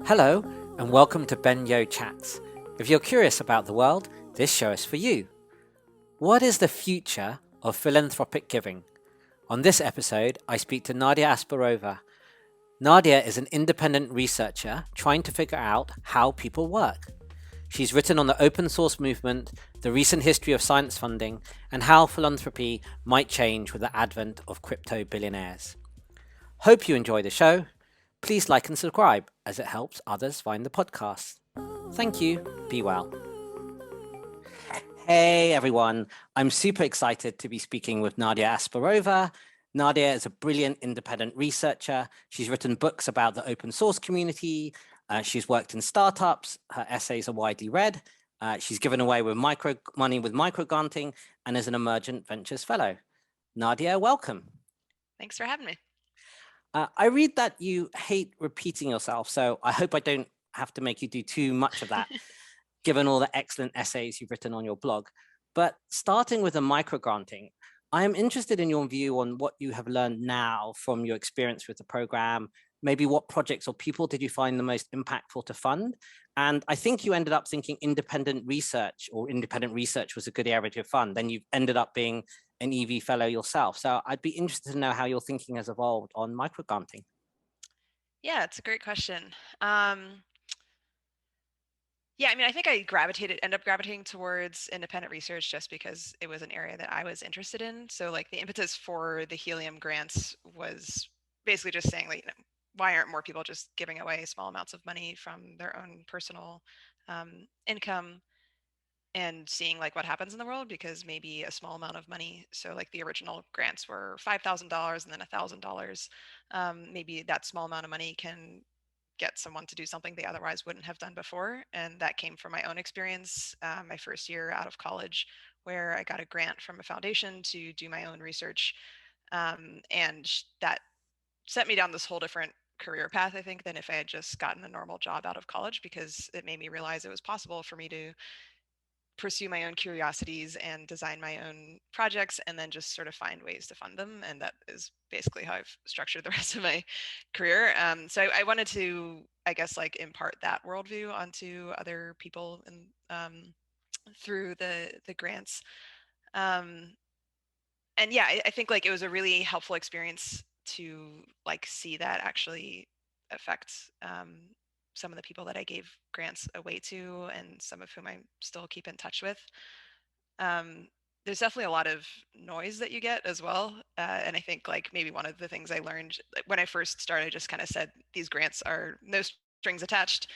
Hello, and welcome to Ben Yo Chats. If you're curious about the world, this show is for you. What is the future of philanthropic giving? On this episode, I speak to Nadia Asparouhova. Nadia is an independent researcher trying to figure out how people work. She's written on the open source movement, the recent history of science funding, and how philanthropy might change with the advent of crypto billionaires. Hope you enjoy the show. Please like and subscribe as it helps others find the podcast. Thank you. Be well. Hey everyone, I'm super excited to be speaking with Nadia Asparouhova. Nadia is a brilliant independent researcher. She's written books about the open source community. She's worked in startups. Her essays are widely read. She's given away with money with microgranting and is an Emergent Ventures fellow. Nadia, welcome. Thanks for having me. I read that you hate repeating yourself, so I hope I don't have to make you do too much of that, given all the excellent essays you've written on your blog. But starting with the microgranting, I am interested in your view on what you have learned now from your experience with the program. Maybe what projects or people did you find the most impactful to fund? And I think you ended up thinking independent research was a good area to fund. Then you ended up being an EV fellow yourself. So I'd be interested to know how your thinking has evolved on microgranting. Yeah, it's a great question. Yeah, I mean, I think I ended up gravitating towards independent research just because it was an area that I was interested in. So like the impetus for the Helium grants was basically just saying like, why aren't more people just giving away small amounts of money from their own personal income and seeing like what happens in the world, because maybe a small amount of money, so like the original grants were $5,000 and then $1,000, maybe that small amount of money can get someone to do something they otherwise wouldn't have done before. And that came from my own experience, my first year out of college, where I got a grant from a foundation to do my own research, and that set me down this whole different career path, I think, than if I had just gotten a normal job out of college, because it made me realize it was possible for me to pursue my own curiosities and design my own projects and then just sort of find ways to fund them. And that is basically how I've structured the rest of my career. So I wanted to, I guess, like impart that worldview onto other people and through the grants. Um, and yeah, I think like it was a really helpful experience to like see that actually affect some of the people that I gave grants away to and some of whom I still keep in touch with. Um, there's definitely a lot of noise that you get as well. And I think like maybe one of the things I learned when I first started, I just kind of said, these grants are no strings attached.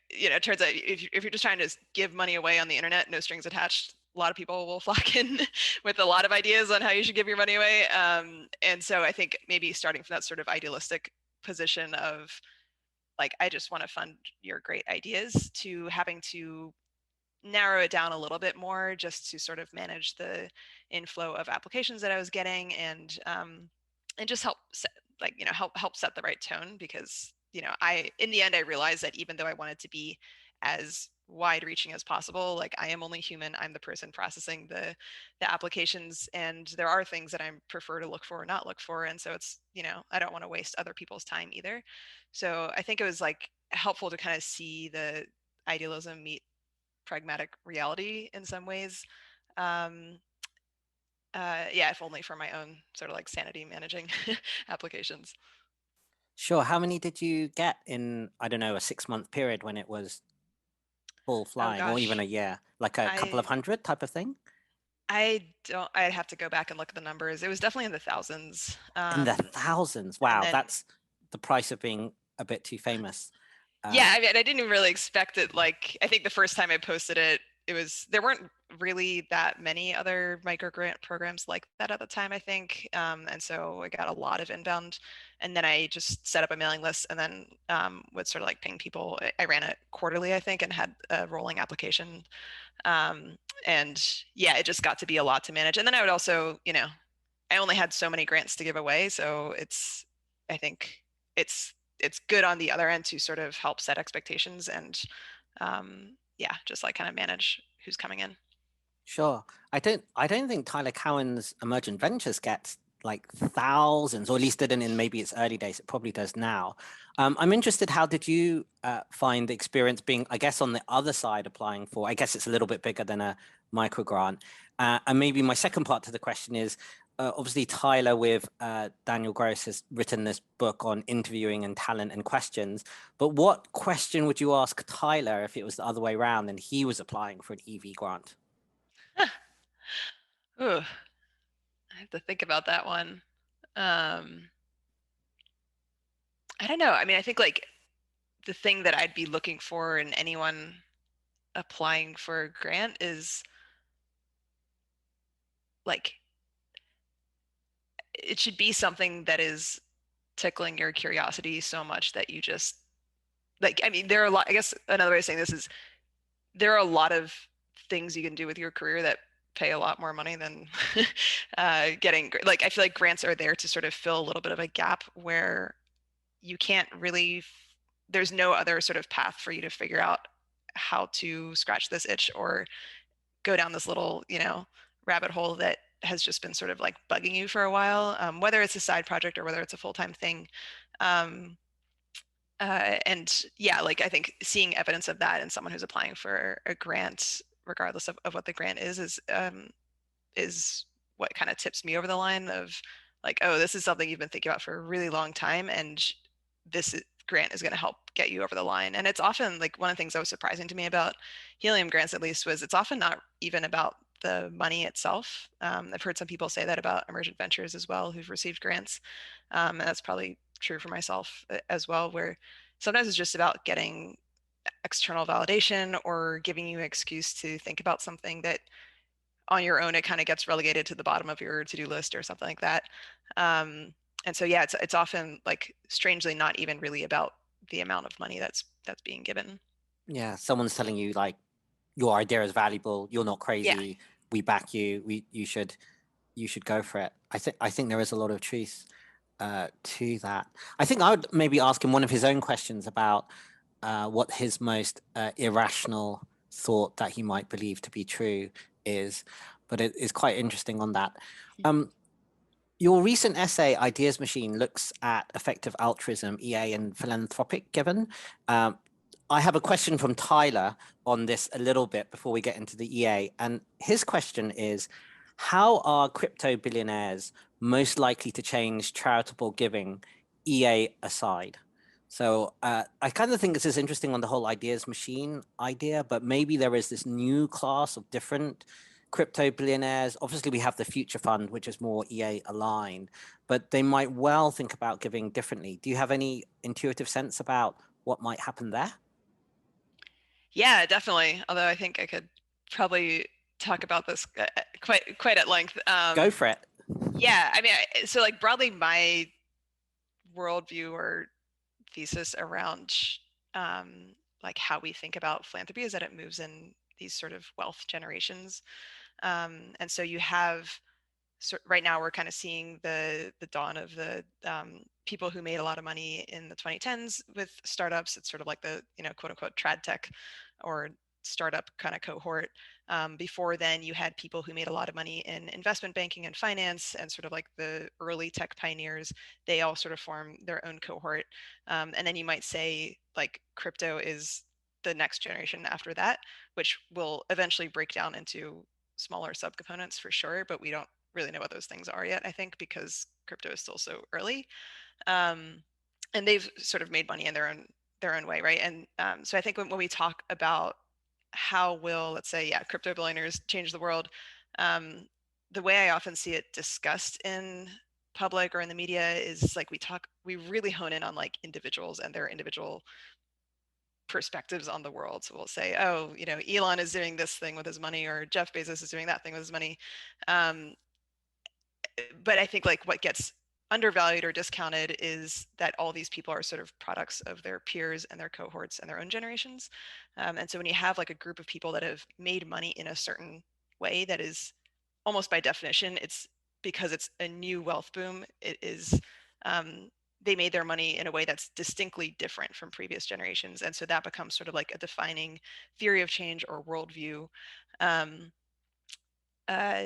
It turns out if you're just trying to give money away on the internet, no strings attached, a lot of people will flock in with a lot of ideas on how you should give your money away. And so I think maybe starting from that sort of idealistic position of like, I just want to fund your great ideas, to having to narrow it down a little bit more just to sort of manage the inflow of applications that I was getting, and just help set, help set the right tone, because I in the end I realized that even though I wanted to be as wide reaching as possible, like I am only human. I'm the person processing the applications, and there are things that I prefer to look for or not look for, and so it's I don't want to waste other people's time either. So I think it was like helpful to kind of see the idealism meet pragmatic reality in some ways. Um, yeah, if only for my own sort of like sanity managing applications. Sure. How many did you get in, I don't know, a 6-month period when it was full Oh flying, or even gosh, a year, like a couple of I hundred type of thing? I don't. I'd have to go back and look at the numbers. It was definitely in the thousands. In the thousands. And Wow, then that's the price of being a bit too famous. yeah, Um, I mean, I didn't even really expect it. Like, I think the first time I posted it, there weren't really that many other microgrant programs like that at the time, I think. And so I got a lot of inbound, and then I just set up a mailing list, and then would sort of like ping people. I ran it quarterly, I think, and had a rolling application. Um, and yeah, it just got to be a lot to manage. And then I would also, I only had so many grants to give away, so I think it's it's good on the other end to sort of help set expectations and yeah, just like kind of manage who's coming in. sure. I don't think Tyler Cowen's Emergent Ventures gets like thousands, or at least didn't in maybe its early days. It probably does now. I'm interested, how did you find the experience being, I guess, on the other side applying for, I guess it's a little bit bigger than a microgrant. And maybe my second part to the question is, obviously Tyler with Daniel Gross has written this book on interviewing and talent and questions. But what question would you ask Tyler if it was the other way around and he was applying for an EV grant? Ooh, I have to think about that one. I don't know. I mean, I think like the thing that I'd be looking for in anyone applying for a grant is like it should be something that is tickling your curiosity so much that you just like, I mean, there are a lot, I guess another way of saying this is there are a lot of things you can do with your career that pay a lot more money than getting, like, I feel like grants are there to sort of fill a little bit of a gap where you can't really, there's no other sort of path for you to figure out how to scratch this itch or go down this little, rabbit hole that has just been sort of like bugging you for a while, whether it's a side project or whether it's a full-time thing. Um, and yeah, like I think seeing evidence of that in someone who's applying for a grant, regardless of what the grant is what kind of tips me over the line of like, oh, this is something you've been thinking about for a really long time, and this grant is going to help get you over the line. And it's often like one of the things that was surprising to me about Helium grants, at least, was it's often not even about the money itself. I've heard some people say that about Emergent Ventures as well, who've received grants. And that's probably true for myself as well, where sometimes it's just about getting external validation or giving you an excuse to think about something that on your own it kind of gets relegated to the bottom of your to-do list or something like that. And so yeah, it's often like strangely not even really about the amount of money that's being given. Yeah, someone's telling you like your idea is valuable, you're not Yeah. crazy, we back you, you should go for it. I think there is a lot of truth to that. I think I would maybe ask him one of his own questions about what his most irrational thought that he might believe to be true is, but it is quite interesting on that. Um, your recent essay, Ideas Machine, looks at effective altruism, EA, and philanthropic given. Um, I have a question from Tyler on this a little bit before we get into the EA. And his question is, how are crypto billionaires most likely to change charitable giving, EA aside? So I kind of think this is interesting on the whole ideas machine idea, but maybe there is this new class of different crypto billionaires. Obviously, we have the future fund, which is more EA aligned, but they might well think about giving differently. Do you have any intuitive sense about what might happen there? Yeah, definitely. Although I think I could probably talk about this quite at length. Go for it. Yeah, I mean, so like broadly, my worldview or thesis around like how we think about philanthropy is that it moves in these sort of wealth generations. And so you have, so right now we're kind of seeing the dawn of the people who made a lot of money in the 2010s with startups. It's sort of like the quote unquote trad tech or startup kind of cohort. Before then, you had people who made a lot of money in investment banking and finance, and sort of like the early tech pioneers. They all sort of form their own cohort. And then you might say like crypto is the next generation after that, which will eventually break down into smaller subcomponents for sure, but we don't really know what those things are yet, I think, because crypto is still so early. Um, and they've sort of made money in their own way, right? And so I think when we talk about how will, let's say, yeah, crypto billionaires change the world, the way I often see it discussed in public or in the media is like we really hone in on like individuals and their individual perspectives on the world. So we'll say, oh, Elon is doing this thing with his money, or Jeff Bezos is doing that thing with his money. Um, but I think like what gets undervalued or discounted is that all these people are sort of products of their peers and their cohorts and their own generations. And so when you have like a group of people that have made money in a certain way that is almost by definition, it's because it's a new wealth boom. It is they made their money in a way that's distinctly different from previous generations. And so that becomes sort of like a defining theory of change or worldview. Um, uh,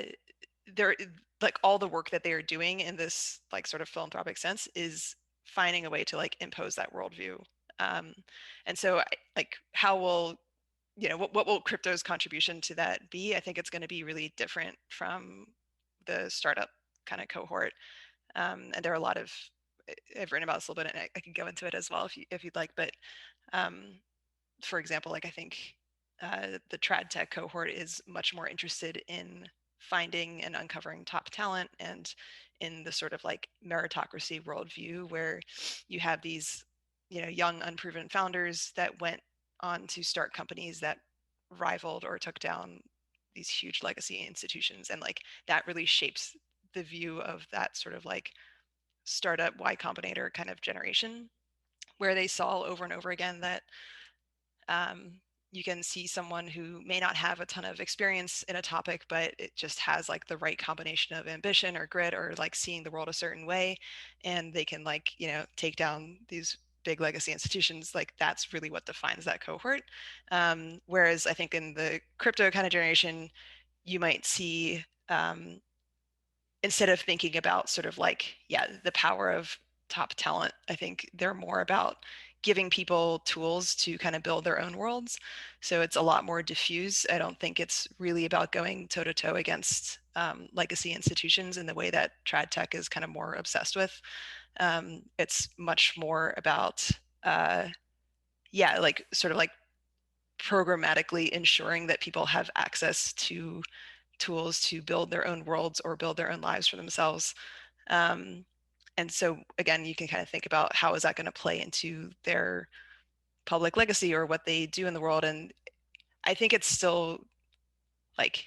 they're like all the work that they are doing in this like sort of philanthropic sense is finding a way to like impose that worldview. Um, and so like how will what will crypto's contribution to that be? I think it's going to be really different from the startup kind of cohort. And there are a lot of I've written about this a little bit, and I can go into it as well if you'd like. But for example, like I think the trad tech cohort is much more interested in finding and uncovering top talent and in the sort of like meritocracy worldview where you have these young unproven founders that went on to start companies that rivaled or took down these huge legacy institutions, and like that really shapes the view of that sort of like startup Y Combinator kind of generation, where they saw over and over again that um, you can see someone who may not have a ton of experience in a topic, but it just has like the right combination of ambition or grit or like seeing the world a certain way, and they can like take down these big legacy institutions. Like that's really what defines that cohort. Whereas I think in the crypto kind of generation, you might see instead of thinking about sort of like, yeah, the power of top talent, I think they're more about giving people tools to kind of build their own worlds. So it's a lot more diffuse. I don't think it's really about going toe to toe against legacy institutions in the way that trad tech is kind of more obsessed with. It's much more about, yeah, like sort of like programmatically ensuring that people have access to tools to build their own worlds or build their own lives for themselves. Um, and so again, you can kind of think about how is that going to play into their public legacy or what they do in the world. And I think it's still like,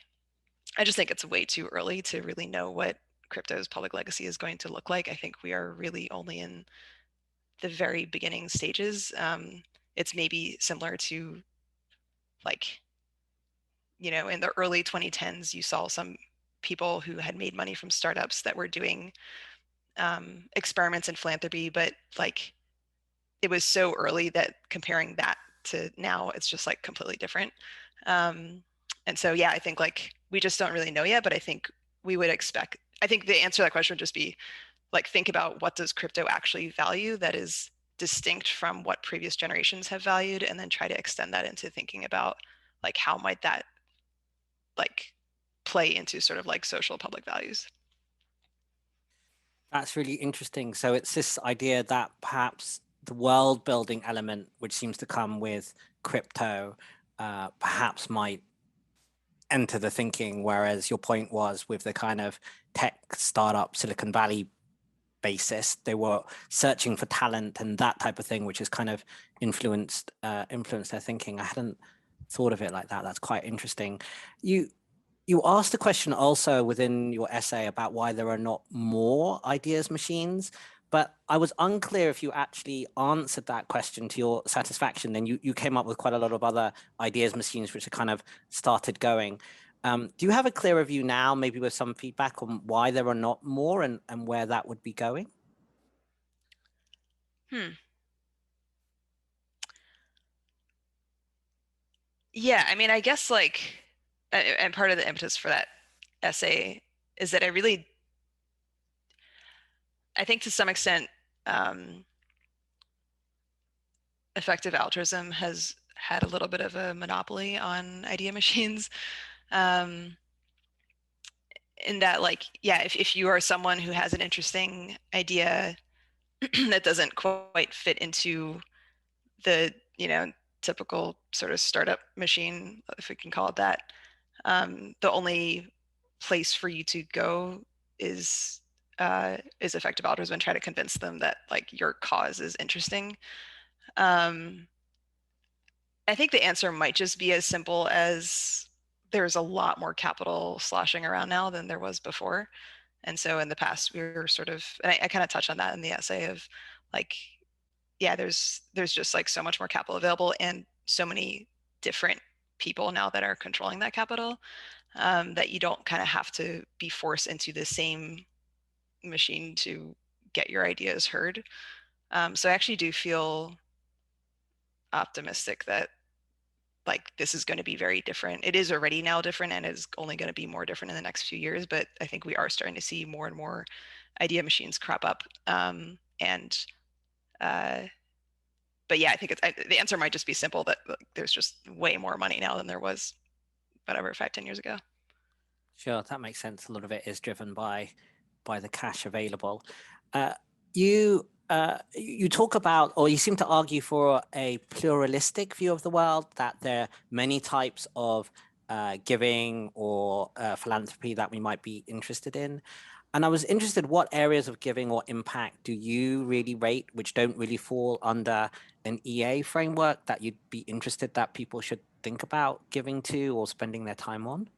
I just think it's way too early to really know what crypto's public legacy is going to look like. I think we are really only in the very beginning stages. It's maybe similar to like, in the early 2010s, you saw some people who had made money from startups that were doing experiments in philanthropy, but like it was so early that comparing that to now, it's just like completely different. Um, and so, yeah, I think like we just don't really know yet, but I think we would expect, I think the answer to that question would just be like, think about what does crypto actually value that is distinct from what previous generations have valued, and then try to extend that into thinking about like, how might that like play into sort of like social public values. That's really interesting. So it's this idea that perhaps the world building element, which seems to come with crypto, perhaps might enter the thinking, whereas your point was with the kind of tech startup Silicon Valley basis, they were searching for talent and that type of thing, which has kind of influenced their thinking. I hadn't thought of it like that. That's quite interesting. You you asked a question also within your essay about why there are not more ideas machines, but I was unclear if you actually answered that question to your satisfaction. Then you came up with quite a lot of other ideas machines which have kind of started going. Do you have a clearer view now, maybe with some feedback on why there are not more and where that would be going? Yeah, I mean, I guess like, and part of the impetus for that essay is that I think to some extent, um, effective altruism has had a little bit of a monopoly on idea machines. Um, in that, like, yeah, if you are someone who has an interesting idea that doesn't quite fit into the, typical sort of startup machine, if we can call it that, the only place for you to go is effective altruism, and try to convince them that like your cause is interesting. Um, I think the answer might just be as simple as there's a lot more capital sloshing around now than there was before. And so in the past, we were sort of, and I kind of touched on that in the essay of like, yeah, there's just like so much more capital available and so many different people now that are controlling that capital, that you don't kind of have to be forced into the same machine to get your ideas heard. So I actually do feel optimistic that like this is going to be very different. It is already now different and is only going to be more different in the next few years, but I think we are starting to see more and more idea machines crop up. And but yeah, I think the answer might just be simple, that like, there's just way more money now than there was whatever 5-10 years ago. Sure, that makes sense. A lot of it is driven by the cash available. You talk about, or you seem to argue for a pluralistic view of the world, that there are many types of giving or philanthropy that we might be interested in. And I was interested, what areas of giving or impact do you really rate, which don't really fall under an EA framework, that you'd be interested that people should think about giving to or spending their time on?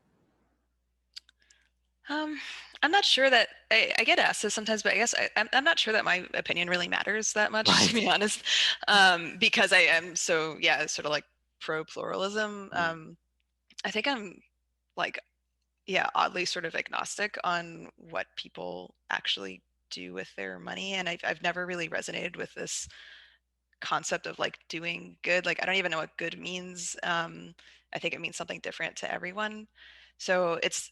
I'm not sure that I get asked this sometimes, but I guess I'm not sure that my opinion really matters that much, to Right. be honest, because I am so, yeah, sort of like pro-pluralism. Mm. I think I'm like, yeah, oddly sort of agnostic on what people actually do with their money, and I've never really resonated with this concept of like doing good. Like I don't even know what good means. I think it means something different to everyone. So it's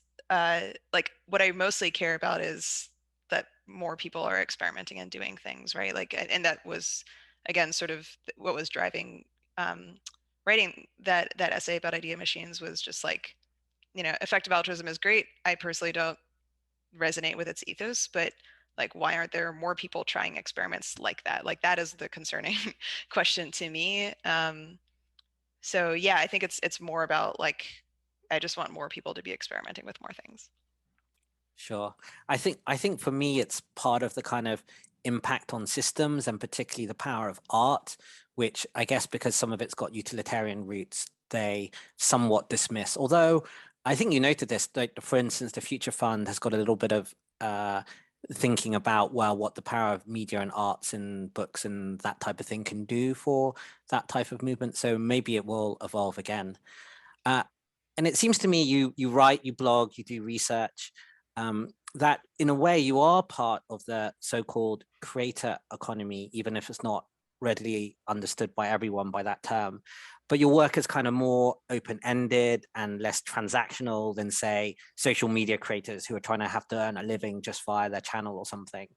like what I mostly care about is that more people are experimenting and doing things, right? Like, and that was again sort of what was driving um, writing that essay about idea machines, was just like, effective altruism is great. I personally don't resonate with its ethos, but like why aren't there more people trying experiments like that? Like that is the concerning question to me. So yeah, I think it's more about like, I just want more people to be experimenting with more things. Sure. I think for me it's part of the kind of impact on systems, and particularly the power of art, which I guess because some of it's got utilitarian roots, they somewhat dismiss. Although I think you noted this, like for instance, the Future Fund has got a little bit of thinking about, well, what the power of media and arts and books and that type of thing can do for that type of movement. So maybe it will evolve again. Uh, and it seems to me you write, you blog, you do research, that in a way you are part of the so-called creator economy, even if it's not readily understood by everyone by that term. But your work is kind of more open-ended and less transactional than, say, social media creators who are trying to have to earn a living just via their channel or something.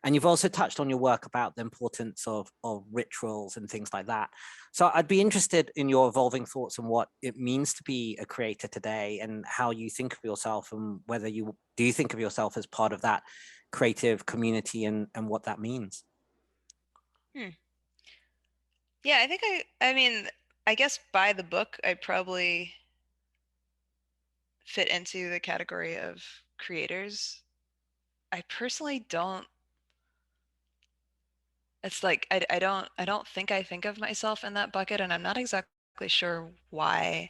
And you've also touched on your work about the importance of rituals and things like that. So I'd be interested in your evolving thoughts on what it means to be a creator today, and how you think of yourself, and whether you think of yourself as part of that creative community, and what that means. Hmm. Yeah, I think I mean, I guess by the book, I probably fit into the category of creators. I personally don't, it's like I don't think I think of myself in that bucket, and I'm not exactly sure why.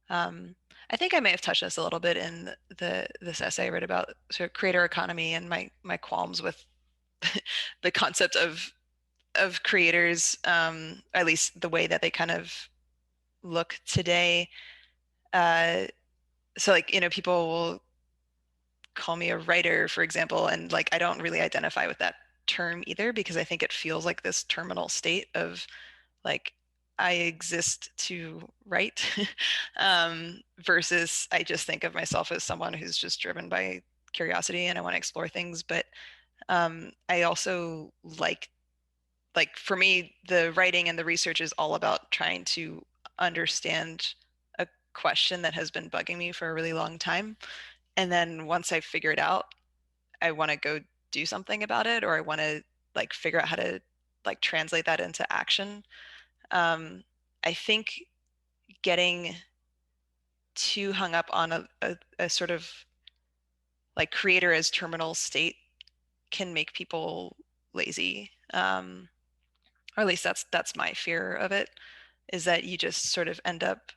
Um, I think I may have touched this a little bit in this essay I read about sort of creator economy and my qualms with the concept of creators, at least the way that they kind of look today. Uh, so like, people will call me a writer, for example, and like I don't really identify with that term either, because I think it feels like this terminal state of like I exist to write, versus I just think of myself as someone who's just driven by curiosity and I want to explore things. But I also like for me, the writing and the research is all about trying to understand a question that has been bugging me for a really long time. And then once I figure it out, I want to go do something about it, or I want to like figure out how to like translate that into action. I think getting too hung up on a sort of like creator as terminal state can make people lazy. Or at least that's my fear of it, is that you just sort of end up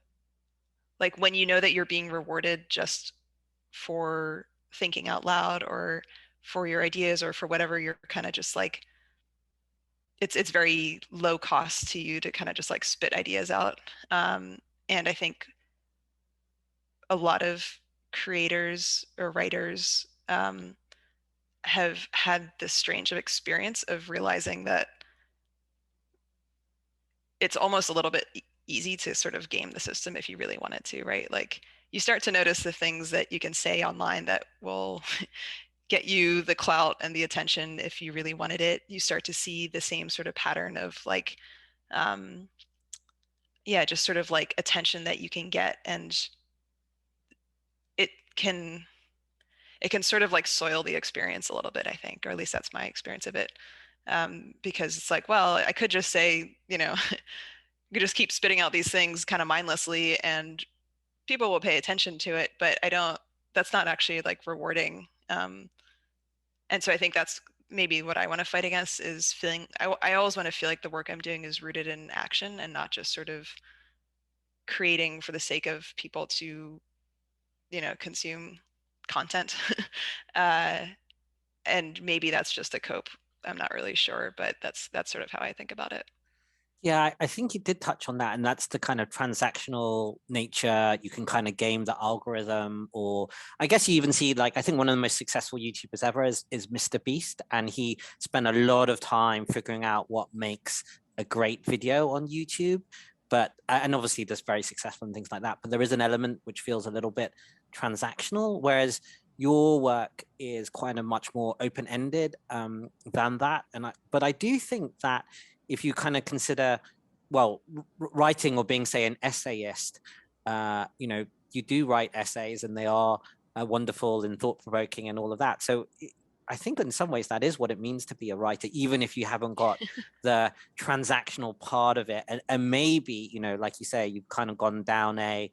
like, when you know that you're being rewarded just for thinking out loud, or for your ideas, or for whatever, you're kind of just like, it's very low cost to you to kind of just like spit ideas out. And I think a lot of creators or writers have had this strange of experience of realizing that it's almost a little bit easy to sort of game the system if you really wanted to, right? Like you start to notice the things that you can say online that will get you the clout and the attention if you really wanted it. You start to see the same sort of pattern of like, yeah, just sort of like attention that you can get, and it can it can sort of like soil the experience a little bit, I think, or at least that's my experience of it. Because it's like, well, I could just say, you just keep spitting out these things kind of mindlessly and people will pay attention to it, but that's not actually like rewarding. And so I think that's maybe what I want to fight against is feeling, I always want to feel like the work I'm doing is rooted in action and not just sort of creating for the sake of people to, consume content. uh, and maybe that's just a cope. I'm not really sure, but that's sort of how I think about it. Yeah, I think you did touch on that, and that's the kind of transactional nature. You can kind of game the algorithm, or I guess you even see, like, I think one of the most successful YouTubers ever is Mr. Beast, and he spent a lot of time figuring out what makes a great video on YouTube. But and obviously, that's very successful and things like that. But there is an element which feels a little bit transactional, whereas your work is kind of much more open-ended than that. But I do think that if you kind of consider, well, writing or being, say, an essayist, you do write essays and they are wonderful and thought-provoking and all of that. So I think in some ways that is what it means to be a writer, even if you haven't got the transactional part of it. And maybe, like you say, you've kind of gone down a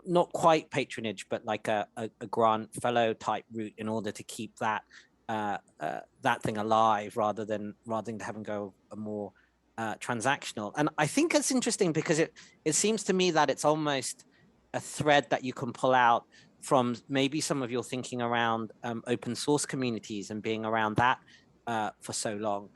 not quite patronage, but like a grant fellow type route in order to keep that that thing alive, rather than having go a more transactional. And I think it's interesting because it seems to me that it's almost a thread that you can pull out from maybe some of your thinking around open source communities and being around that for so long.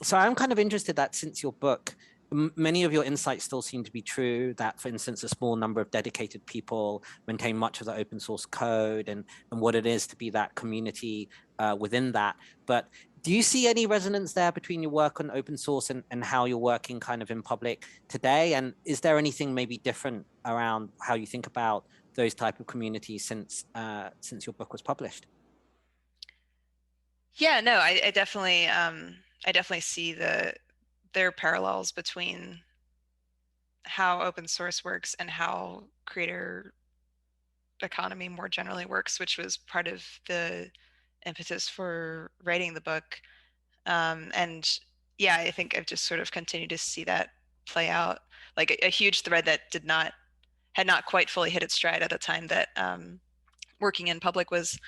So I'm kind of interested that since your book, many of your insights still seem to be true, that, for instance, a small number of dedicated people maintain much of the open source code and what it is to be that community within that. But do you see any resonance there between your work on open source and how you're working kind of in public today? And is there anything maybe different around how you think about those type of communities since your book was published? Yeah, no, I definitely see there are parallels between how open source works and how creator economy more generally works, which was part of the impetus for writing the book. And yeah, I think I've just sort of continued to see that play out. Like a huge thread that had not quite fully hit its stride at the time that Working in Public was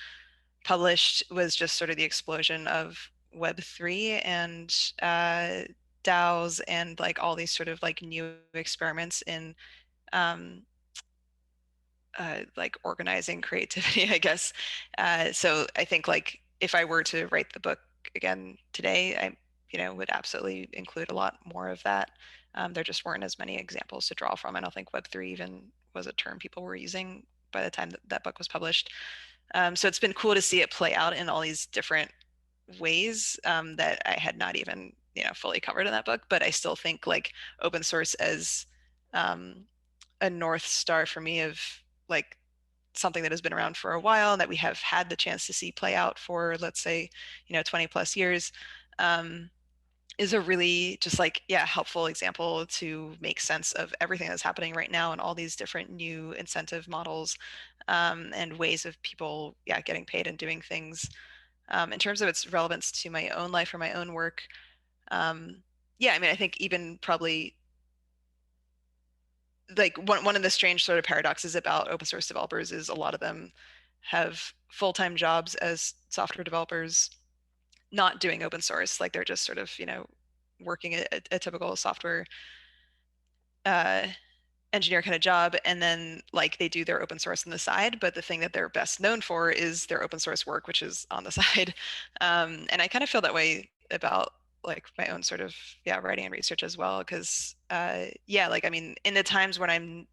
published was just sort of the explosion of Web3 and DAOs and like all these sort of like new experiments in um, like organizing creativity, I guess. So I think like if I were to write the book again today, I would absolutely include a lot more of that. There just weren't as many examples to draw from. I don't think Web3 even was a term people were using by the time that book was published. So it's been cool to see it play out in all these different ways that I had not even fully covered in that book. But I still think like open source as um, a north star for me of like something that has been around for a while and that we have had the chance to see play out for, let's say, 20 plus years, is a really just like, yeah, helpful example to make sense of everything that's happening right now and all these different new incentive models and ways of people, yeah, getting paid and doing things. In terms of its relevance to my own life or my own work, yeah, I mean, I think even probably like one of the strange sort of paradoxes about open source developers is a lot of them have full-time jobs as software developers not doing open source, like they're just sort of working a typical software uh, engineer kind of job, and then like they do their open source on the side, but the thing that they're best known for is their open source work, which is on the side. And I kind of feel that way about like my own sort of, yeah, writing and research as well, because yeah, like I mean, in the times when I'm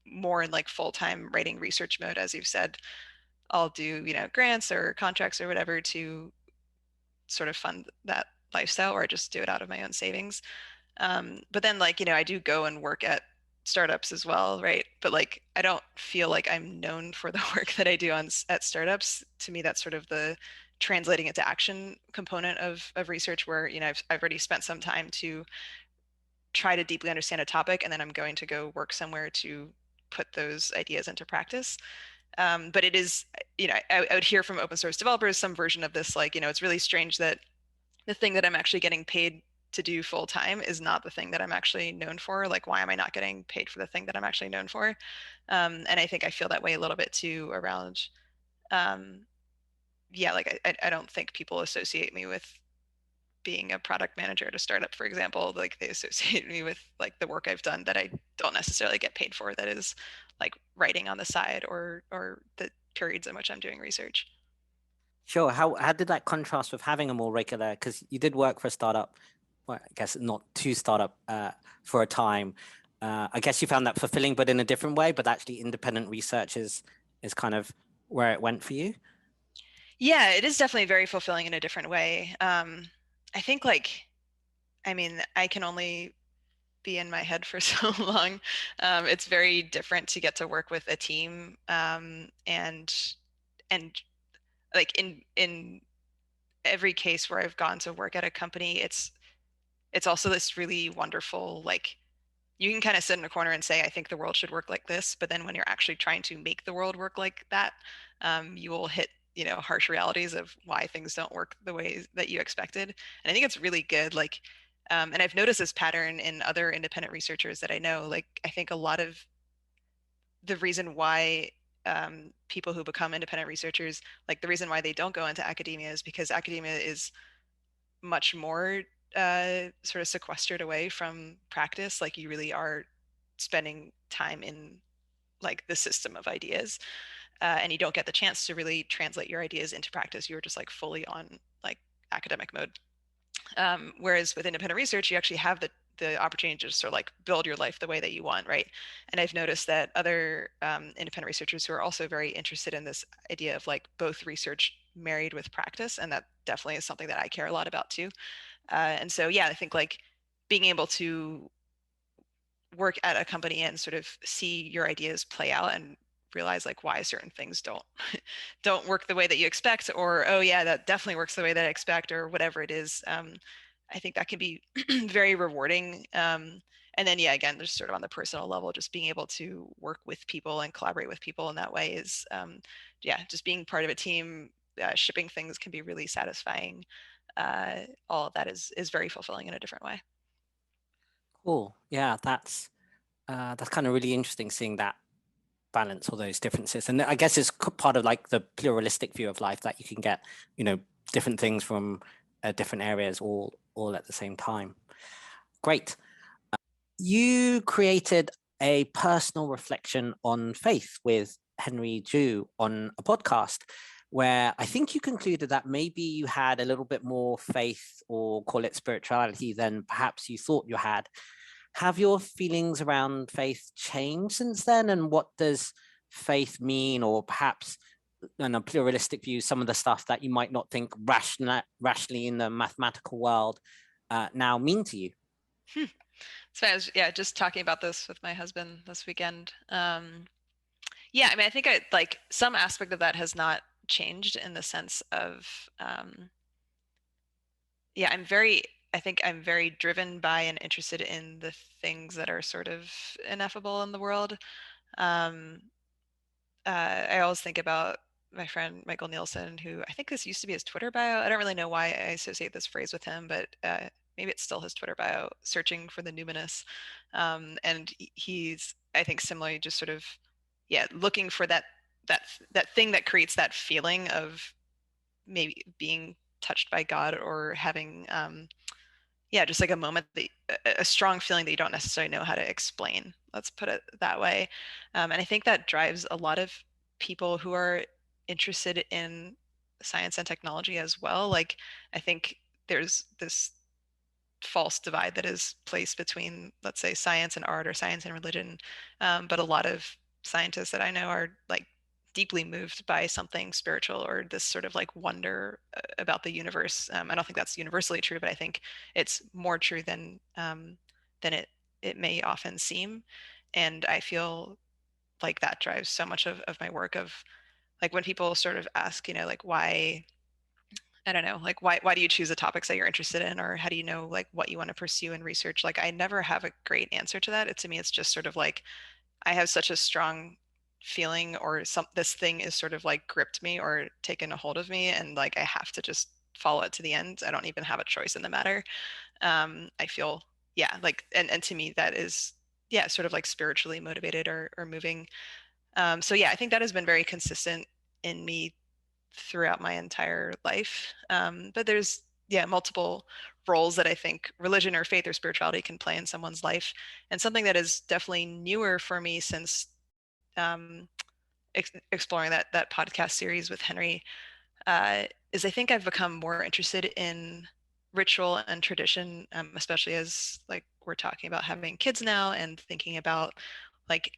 more in like full-time writing research mode, as you've said, I'll do grants or contracts or whatever to sort of fund that lifestyle, or just do it out of my own savings. But then like, I do go and work at startups as well, right? But like, I don't feel like I'm known for the work that I do at startups. To me, that's sort of the translating into action component of research where, I've already spent some time to try to deeply understand a topic, and then I'm going to go work somewhere to put those ideas into practice. But it is, I would hear from open source developers some version of this, like, it's really strange that the thing that I'm actually getting paid to do full time is not the thing that I'm actually known for. Like, why am I not getting paid for the thing that I'm actually known for? And I think I feel that way a little bit too around, um, yeah, like I don't think people associate me with being a product manager at a startup, for example. Like they associate me with like the work I've done that I don't necessarily get paid for. That is like writing on the side or the periods in which I'm doing research. Sure. How did that contrast with having a more regular? Because you did work for a startup, well, I guess not too startup for a time. I guess you found that fulfilling, but in a different way. But actually, independent research is kind of where it went for you. Yeah, it is definitely very fulfilling in a different way. I think like, I mean, I can only be in my head for so long. It's very different to get to work with a team, and like in every case where I've gone to work at a company, it's also this really wonderful, like, you can kind of sit in a corner and say, I think the world should work like this. But then when you're actually trying to make the world work like that, you will hit, harsh realities of why things don't work the way that you expected. And I think it's really good. Like, and I've noticed this pattern in other independent researchers that I know. Like, I think a lot of the reason why people who become independent researchers, like the reason why they don't go into academia is because academia is much more sort of sequestered away from practice. Like you really are spending time in like the system of ideas, and you don't get the chance to really translate your ideas into practice. You're just like fully on like academic mode. Whereas with independent research, you actually have the opportunity to just sort of like build your life the way that you want, right? And I've noticed that other independent researchers who are also very interested in this idea of like both research married with practice, and that definitely is something that I care a lot about too. And so, yeah, I think like being able to work at a company and sort of see your ideas play out and realize like why certain things don't work the way that you expect, or oh yeah, that definitely works the way that I expect, or whatever it is. I think that can be very rewarding. And then yeah, again, just sort of on the personal level, just being able to work with people and collaborate with people in that way is yeah, just being part of a team. Shipping things can be really satisfying. All of that is very fulfilling in a different way. Cool. Yeah, that's kind of really interesting seeing that balance all those differences. And I guess it's part of like the pluralistic view of life that you can get, you know, different things from different areas all at the same time. Great. You created a personal reflection on faith with Henry Ju on a podcast where I think you concluded that maybe you had a little bit more faith or call it spirituality than perhaps you thought you had. Have your feelings around faith changed since then? And what does faith mean? Or perhaps in a pluralistic view, some of the stuff that you might not think rationally in the mathematical world now mean to you? So I was, yeah, just talking about this with my husband this weekend. Yeah, I mean, I think I like some aspect of that has not changed in the sense of, yeah, I think I'm very driven by and interested in the things that are sort of ineffable in the world. Um, I always think about my friend Michael Nielsen, who I think this used to be his Twitter bio. I don't really know why I associate this phrase with him, but maybe it's still his Twitter bio, searching for the numinous. And he's, I think, similarly just sort of, yeah, looking for that thing that creates that feeling of maybe being touched by God or having yeah, just like a moment that a strong feeling that you don't necessarily know how to explain. Let's put it that way. And I think that drives a lot of people who are interested in science and technology as well. Like, I think there's this false divide that is placed between, let's say, science and art or science and religion. But a lot of scientists that I know are like deeply moved by something spiritual or this sort of like wonder about the universe. I don't think that's universally true, but I think it's more true than than it may often seem. And I feel like that drives so much of my work of like when people sort of ask, like why, I don't know, like why do you choose the topics that you're interested in, or how do you know like what you want to pursue in research? Like I never have a great answer to that. To me, it's just sort of like I have such a strong feeling, or this thing is sort of like gripped me or taken a hold of me, and like I have to just follow it to the end. I don't even have a choice in the matter. I feel, yeah, like, and to me that is, yeah, sort of like spiritually motivated or moving. So yeah, I think that has been very consistent in me throughout my entire life. But there's, yeah, multiple roles that I think religion or faith or spirituality can play in someone's life. And something that is definitely newer for me since um, exploring that podcast series with Henry is I think I've become more interested in ritual and tradition, especially as like we're talking about having kids now and thinking about like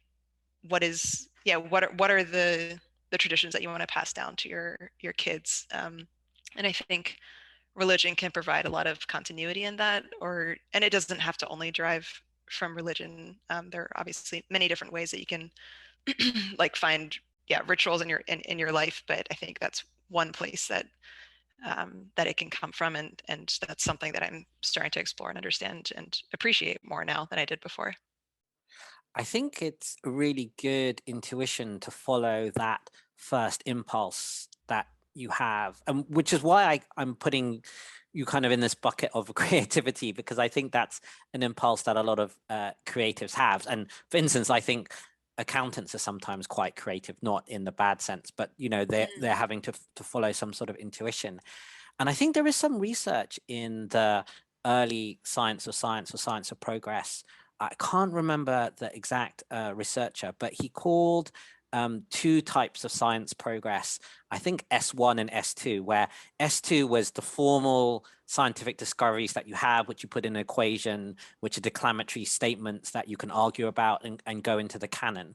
what are the traditions that you want to pass down to your kids. And I think religion can provide a lot of continuity in that, and it doesn't have to only derive from religion. There are obviously many different ways that you can like find, yeah, rituals in your life, but I think that's one place that it can come from, and that's something that I'm starting to explore and understand and appreciate more now than I did before. I think it's a really good intuition to follow that first impulse that you have, and which is why I'm putting you kind of in this bucket of creativity, because I think that's an impulse that a lot of creatives have. And for instance, I think accountants are sometimes quite creative, not in the bad sense, but they're having to follow some sort of intuition. And I think there is some research in the early science of progress. I can't remember the exact researcher, but he called two types of science progress, I think S1 and S2, where S2 was the formal scientific discoveries that you have, which you put in an equation, which are declamatory statements that you can argue about and go into the canon.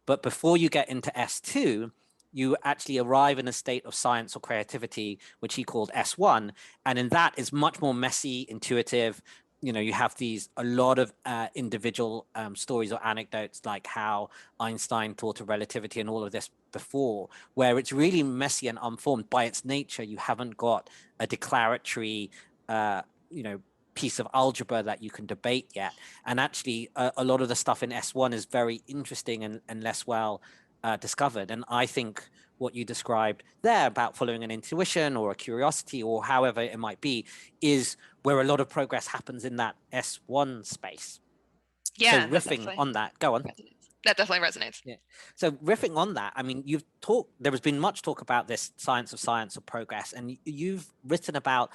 But before you get into S2, you actually arrive in a state of science or creativity, which he called S1. And in that is much more messy, intuitive. You have a lot of individual stories or anecdotes, like how Einstein thought of relativity and all of this before, where it's really messy and unformed by its nature. You haven't got a declaratory, uh, you know, piece of algebra that you can debate yet. And actually, a lot of the stuff in S1 is very interesting and less well discovered. And I think what you described there about following an intuition or a curiosity or however it might be is where a lot of progress happens in that S1 space. So Yeah, riffing on that, go on. resonates. That definitely resonates. Yeah. So riffing on that, I mean, there has been much talk about this science of progress, and you've written about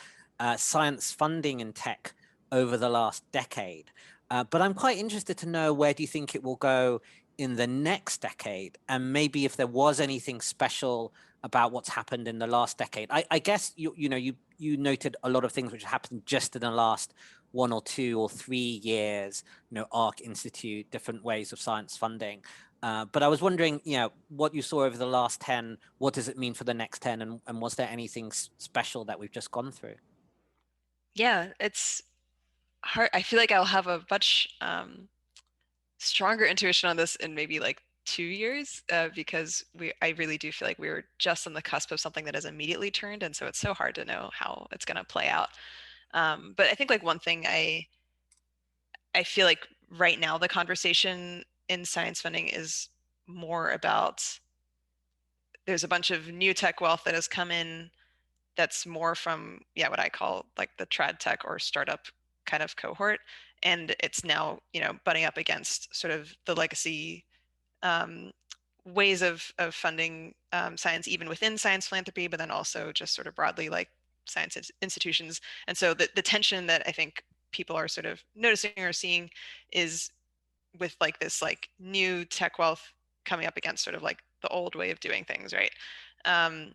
science funding in tech over the last decade. But I'm quite interested to know, where do you think it will go in the next decade? And maybe if there was anything special about what's happened in the last decade. I guess you noted a lot of things which happened just in the last 1 or 2 or 3 years, ARC Institute, different ways of science funding. But I was wondering, what you saw over the last 10, what does it mean for the next 10? And was there anything special that we've just gone through? Yeah, it's hard. I feel like I'll have a much stronger intuition on this in maybe like 2 years, because I really do feel like we were just on the cusp of something that has immediately turned, and so it's so hard to know how it's going to play out. But I think like one thing I feel like right now the conversation in science funding is more about, there's a bunch of new tech wealth that has come in that's more from, yeah, what I call like the trad tech or startup kind of cohort, and it's now butting up against sort of the legacy um, ways of funding science, even within science philanthropy, but then also just sort of broadly like science institutions. And so the tension that I think people are sort of noticing or seeing is with like this like new tech wealth coming up against sort of like the old way of doing things, right? Um,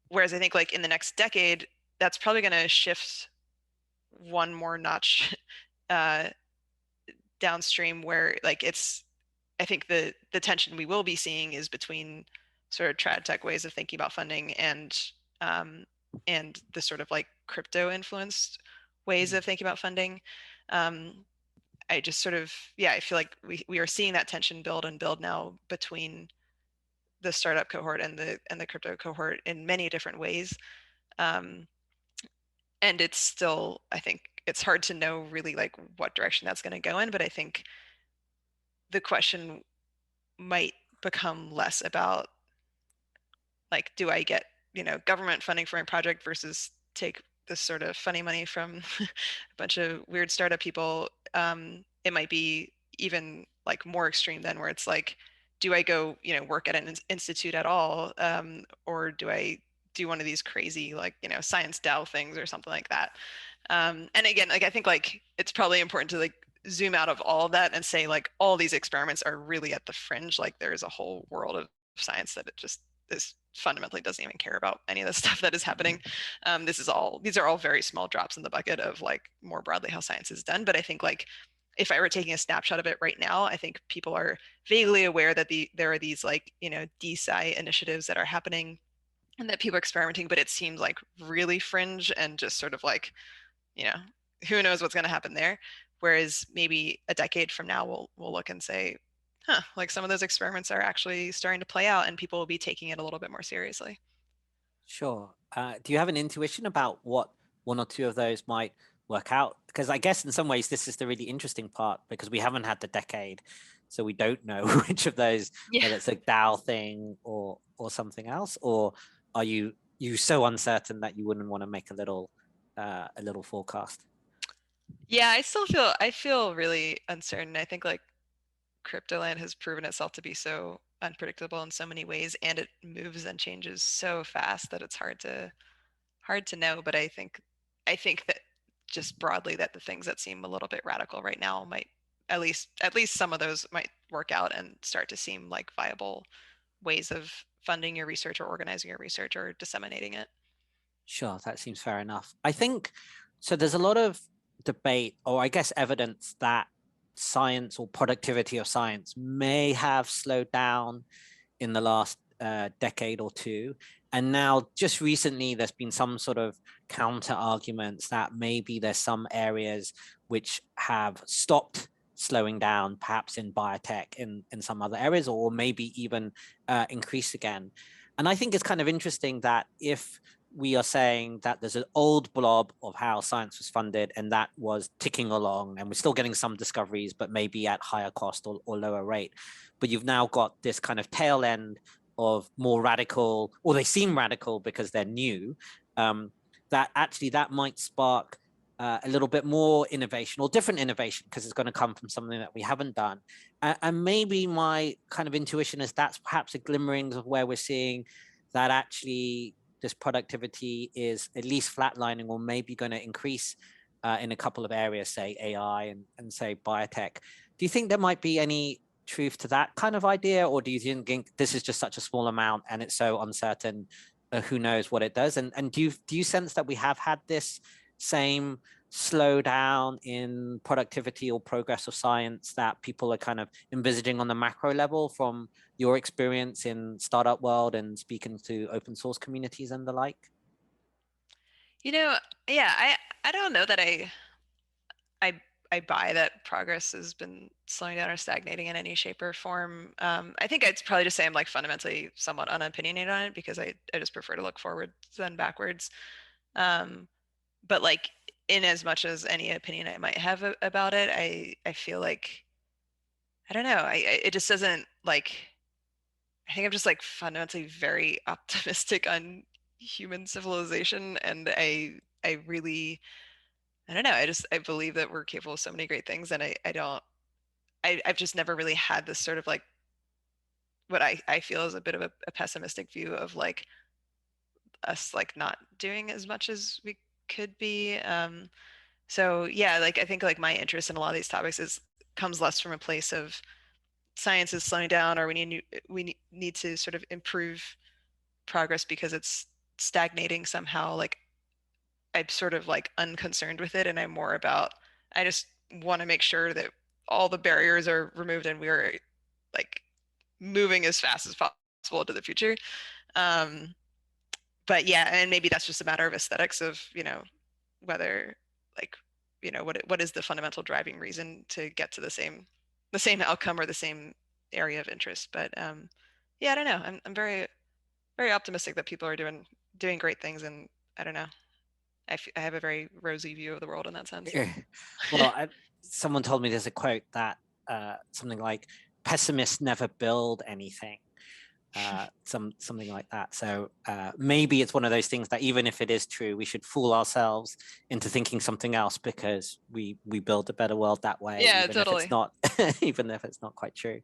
Whereas I think like in the next decade, that's probably going to shift one more notch uh, downstream, where like I think the tension we will be seeing is between sort of trad tech ways of thinking about funding um, and the sort of like crypto influenced ways of thinking about funding. Um, I just sort of, yeah, I feel like we are seeing that tension build and build now between the startup cohort and the crypto cohort in many different ways. Um, and it's still, I think it's hard to know really like what direction that's going to go in, but I think the question might become less about like, do I get, government funding for my project versus take this sort of funny money from a bunch of weird startup people. It might be even like more extreme than where it's like, do I go, work at an institute at all? Or do I do one of these crazy, like, science DAO things or something like that? And again, like, I think like it's probably important to like zoom out of all of that and say like all these experiments are really at the fringe. Like there's a whole world of science that it just is fundamentally doesn't even care about any of the stuff that is happening. These are all very small drops in the bucket of like more broadly how science is done. But I think like if I were taking a snapshot of it right now, I think people are vaguely aware that there are these like, DeSci initiatives that are happening and that people are experimenting, but it seems like really fringe and just sort of like, you know, who knows what's going to happen there. Whereas maybe a decade from now, we'll look and say, huh, like some of those experiments are actually starting to play out and people will be taking it a little bit more seriously. Sure. Do you have an intuition about what one or two of those might work out? Because I guess in some ways this is the really interesting part because we haven't had the decade, so we don't know which of those, Yeah. whether it's a DAO thing or something else, or are you so uncertain that you wouldn't want to make a little forecast? Yeah, I feel really uncertain. I think like cryptoland has proven itself to be so unpredictable in so many ways and it moves and changes so fast that it's hard to know, but I think that just broadly that the things that seem a little bit radical right now might at least some of those might work out and start to seem like viable ways of funding your research or organizing your research or disseminating it. Sure, that seems fair enough. I think so. There's a lot of debate, or I guess evidence, that science or productivity of science may have slowed down in the last decade or two. And now, just recently, there's been some sort of counter arguments that maybe there's some areas which have stopped slowing down, perhaps in biotech, in some other areas, or maybe even increase again. And I think it's kind of interesting that if we are saying that there's an old blob of how science was funded and that was ticking along and we're still getting some discoveries, but maybe at higher cost or lower rate. But you've now got this kind of tail end of more radical, or they seem radical because they're new, that actually that might spark a little bit more innovation or different innovation because it's going to come from something that we haven't done. And maybe my kind of intuition is that's perhaps a glimmerings of where we're seeing that actually this productivity is at least flatlining or maybe going to increase in a couple of areas, say AI and say biotech. Do you think there might be any truth to that kind of idea, or do you think this is just such a small amount and it's so uncertain, who knows what it does? And do you sense that we have had this same slowdown in productivity or progress of science that people are kind of envisaging on the macro level from your experience in startup world and speaking to open source communities and the like? You know, yeah, I don't know that I I buy that progress has been slowing down or stagnating in any shape or form. I think I'd probably just say I'm like fundamentally somewhat unopinionated on it because I just prefer to look forward than backwards. Um, but like in as much as any opinion I might have about it, I feel like I don't know. It just doesn't like I think I'm just like fundamentally very optimistic on human civilization, and I really I don't know. I believe that we're capable of so many great things, and I don't I've just never really had this sort of like what I feel is a bit of a pessimistic view of like us like not doing as much as we could be. So yeah, like I think like my interest in a lot of these topics is comes less from a place of science is slowing down or we need to sort of improve progress because it's stagnating somehow. Like I'm sort of like unconcerned with it, and I'm more about I just want to make sure that all the barriers are removed and we're like moving as fast as possible into the future. Um, but yeah, and maybe that's just a matter of aesthetics of whether like what is the fundamental driving reason to get to the same outcome or the same area of interest. But yeah, I don't know. I'm very very optimistic that people are doing great things, and I don't know. I have a very rosy view of the world in that sense. Well, someone told me there's a quote that something like pessimists never build anything. Something like that. So maybe it's one of those things that even if it is true, we should fool ourselves into thinking something else because we build a better world that way, Yeah, even if it's totally. not even if it's not quite true.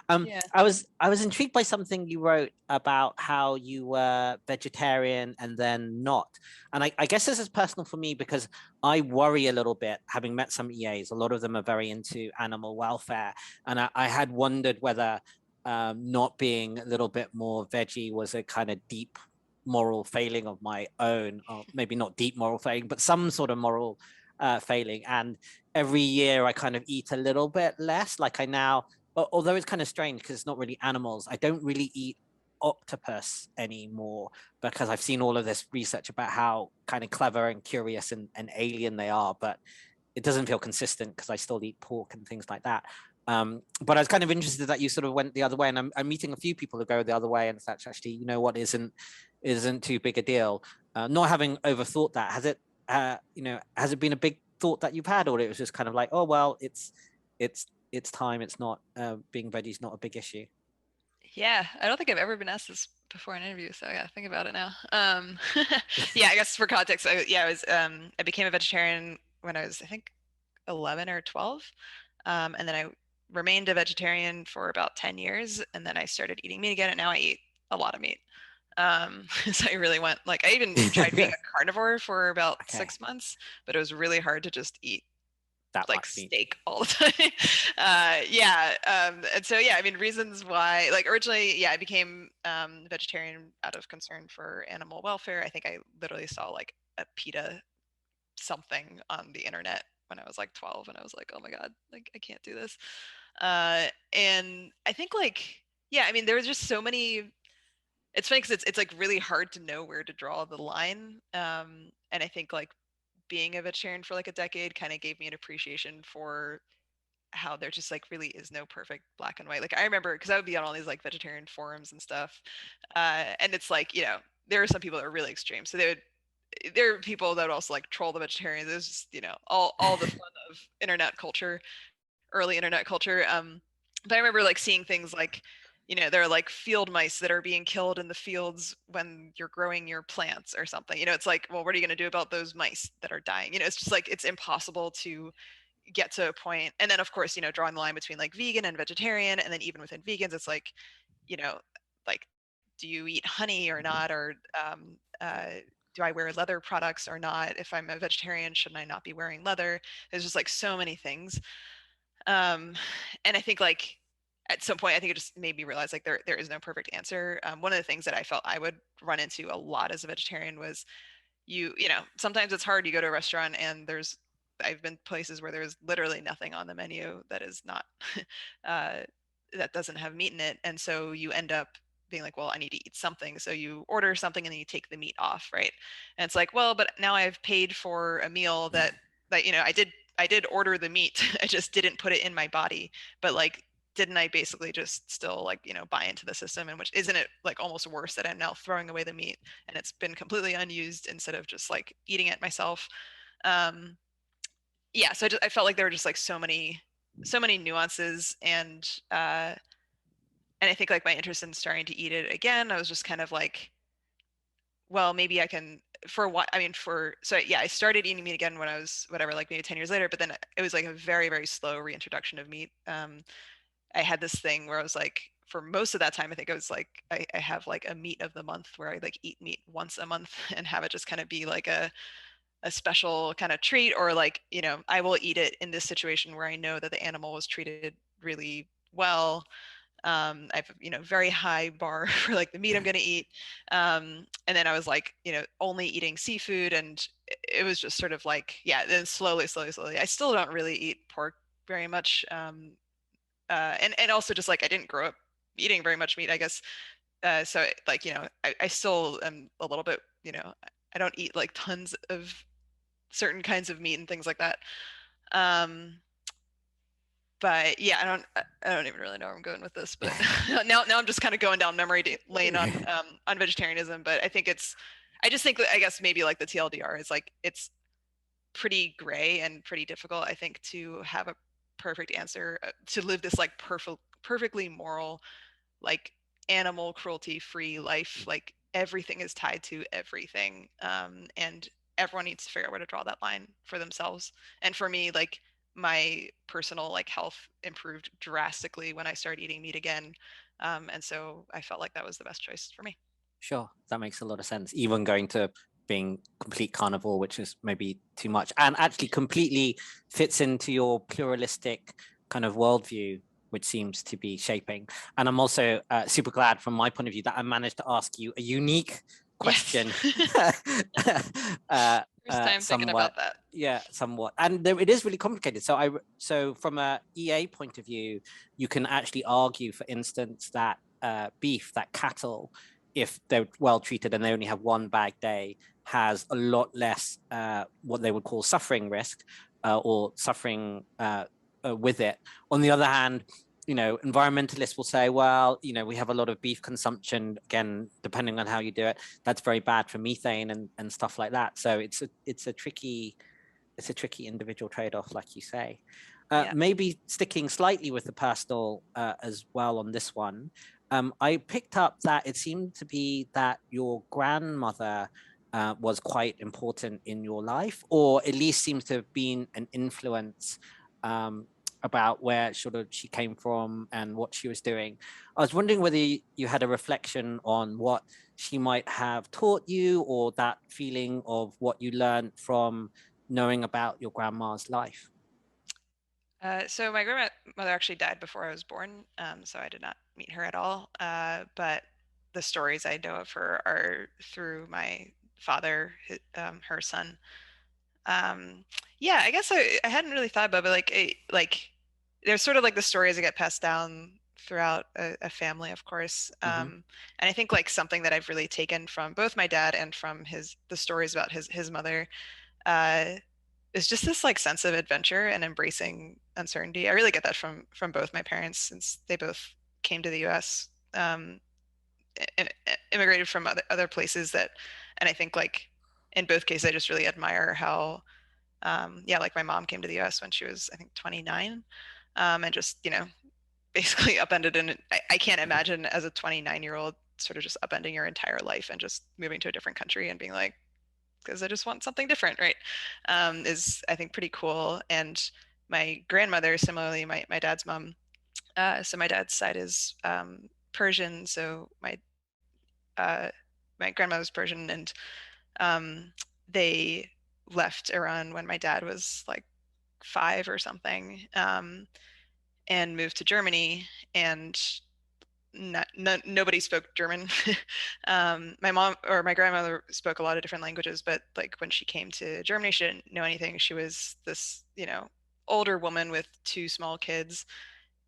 Yeah. I was intrigued by something you wrote about how you were vegetarian and then not. And I guess this is personal for me because I worry a little bit, having met some EAs. A lot of them are very into animal welfare, and I had wondered whether not being a little bit more veggie was a kind of deep moral failing of my own, or maybe not deep moral failing, but some sort of moral failing. And every year I kind of eat a little bit less. Like I now, although it's kind of strange because it's not really animals, I don't really eat octopus anymore because I've seen all of this research about how kind of clever and curious and alien they are, but it doesn't feel consistent because I still eat pork and things like that. But I was kind of interested that you sort of went the other way, and I'm meeting a few people who go the other way, and it's actually, you know what, isn't too big a deal. Not having overthought that, has it, has it been a big thought that you've had, or it was just kind of like, oh well, it's time, it's not being veggie is not a big issue. Yeah, I don't think I've ever been asked this before in an interview, so I gotta think about it now. Yeah, I guess for context, I became a vegetarian when I was, I think, 11 or 12, and then I remained a vegetarian for about 10 years, and then I started eating meat again, and now I eat a lot of meat. So I really went like I even tried being a carnivore for about Okay, 6 months, but it was really hard to just eat that like much meat. steak all the time. Yeah. And so, yeah, I mean, reasons why, like originally, yeah, I became vegetarian out of concern for animal welfare. I think I literally saw like a PETA something on the internet when I was like 12, and I was like, oh my God, like I can't do this. And I think like, yeah, I mean, there was just so many. It's funny because it's like really hard to know where to draw the line. And I think like being a vegetarian for like a decade kind of gave me an appreciation for how there just like really is no perfect black and white. Like I remember because I would be on all these like vegetarian forums and stuff, and it's like there are some people that are really extreme. So there are people that would also like troll the vegetarians. It was just all the fun of internet culture, early internet culture. But I remember like seeing things like there are like field mice that are being killed in the fields when you're growing your plants or something. It's like, well, what are you going to do about those mice that are dying? It's just like it's impossible to get to a point. And then of course, drawing the line between like vegan and vegetarian, and then even within vegans, it's like, you know, like, do you eat honey or not, or do I wear leather products or not? If I'm a vegetarian, shouldn't I not be wearing leather? There's just like so many things. um, and I think like at some point, I think it just made me realize like there is no perfect answer. One of the things that I felt I would run into a lot as a vegetarian was sometimes it's hard. You go to a restaurant and I've been places where there's literally nothing on the menu that is not uh, that doesn't have meat in it, and so you end up being like, well, I need to eat something. So you order something and then you take the meat off, right? And it's like, well, but now I've paid for a meal that I did order the meat. I just didn't put it in my body. But like, didn't I basically just still like buy into the system? And which isn't it like almost worse that I'm now throwing away the meat and it's been completely unused instead of just like eating it myself? Um, yeah, so I felt like there were just like so many nuances, and I think like my interest in starting to eat it again, I was just kind of like, well, maybe I can for what I mean for so yeah, I started eating meat again when I was whatever, like maybe 10 years later, but then it was like a very, very slow reintroduction of meat. I had this thing where I was like, for most of that time, I think I was like, I have like a meat of the month where I like eat meat once a month and have it just kind of be like a special kind of treat, or like, I will eat it in this situation where I know that the animal was treated really well. I have very high bar for like the meat I'm going to eat. And then I was like, only eating seafood, and it was just sort of like, yeah, then slowly, slowly, slowly. I still don't really eat pork very much. And also just like I didn't grow up eating very much meat, I guess. So like I still am a little bit, I don't eat like tons of certain kinds of meat and things like that. But yeah, I don't even really know where I'm going with this. But now I'm just kind of going down memory lane on vegetarianism. But I just think that, I guess maybe like the TLDR is like it's pretty gray and pretty difficult, I think, to have a perfect answer, to live this like perfectly moral, like animal cruelty free life. Like everything is tied to everything, and everyone needs to figure out where to draw that line for themselves. And for me, like my personal like health improved drastically when I started eating meat again, and so I felt like that was the best choice for me. Sure, that makes a lot of sense. Even going to being complete carnivore, which is maybe too much, and actually completely fits into your pluralistic kind of worldview, which seems to be shaping. And I'm also super glad, from my point of view, that I managed to ask you a unique Yes. question. First time thinking Somewhat, about that. yeah, somewhat, and there, it is really complicated. So from a EA point of view, you can actually argue, for instance, that beef, that cattle, if they're well treated and they only have one bad day, has a lot less what they would call suffering risk, or suffering with it. On the other hand, environmentalists will say, well, we have a lot of beef consumption, again, depending on how you do it, that's very bad for methane and stuff like that. So it's a tricky individual trade-off, like you say. Yeah. Maybe sticking slightly with the personal as well on this one. I picked up that it seemed to be that your grandmother was quite important in your life, or at least seems to have been an influence about where sort of she came from and what she was doing. I was wondering whether you had a reflection on what she might have taught you, or that feeling of what you learned from knowing about your grandma's life. So my grandmother actually died before I was born, so I did not meet her at all. But the stories I know of her are through my father, her son. Um, yeah, I guess I hadn't really thought about it, but like there's sort of like the stories that get passed down throughout a family, of course. Mm-hmm. And I think like something that I've really taken from both my dad and from the stories about his mother, uh, is just this like sense of adventure and embracing uncertainty. I really get that from both my parents, since they both came to the U.S. And immigrated from other places that, and I think like in both cases, I just really admire how, yeah, like my mom came to the U.S. when she was, I think, 29, and just basically upended. And I can't imagine as a 29-year-old sort of just upending your entire life and just moving to a different country and being like, because I just want something different, right? Is, I think, pretty cool. And my grandmother, similarly, my dad's mom. So my dad's side is Persian. So uh, my grandma was Persian, and um, they left Iran when my dad was like 5 or something, and moved to Germany. And nobody spoke German. My mom or my grandmother spoke a lot of different languages, but like when she came to Germany, she didn't know anything. She was this, older woman with 2 small kids,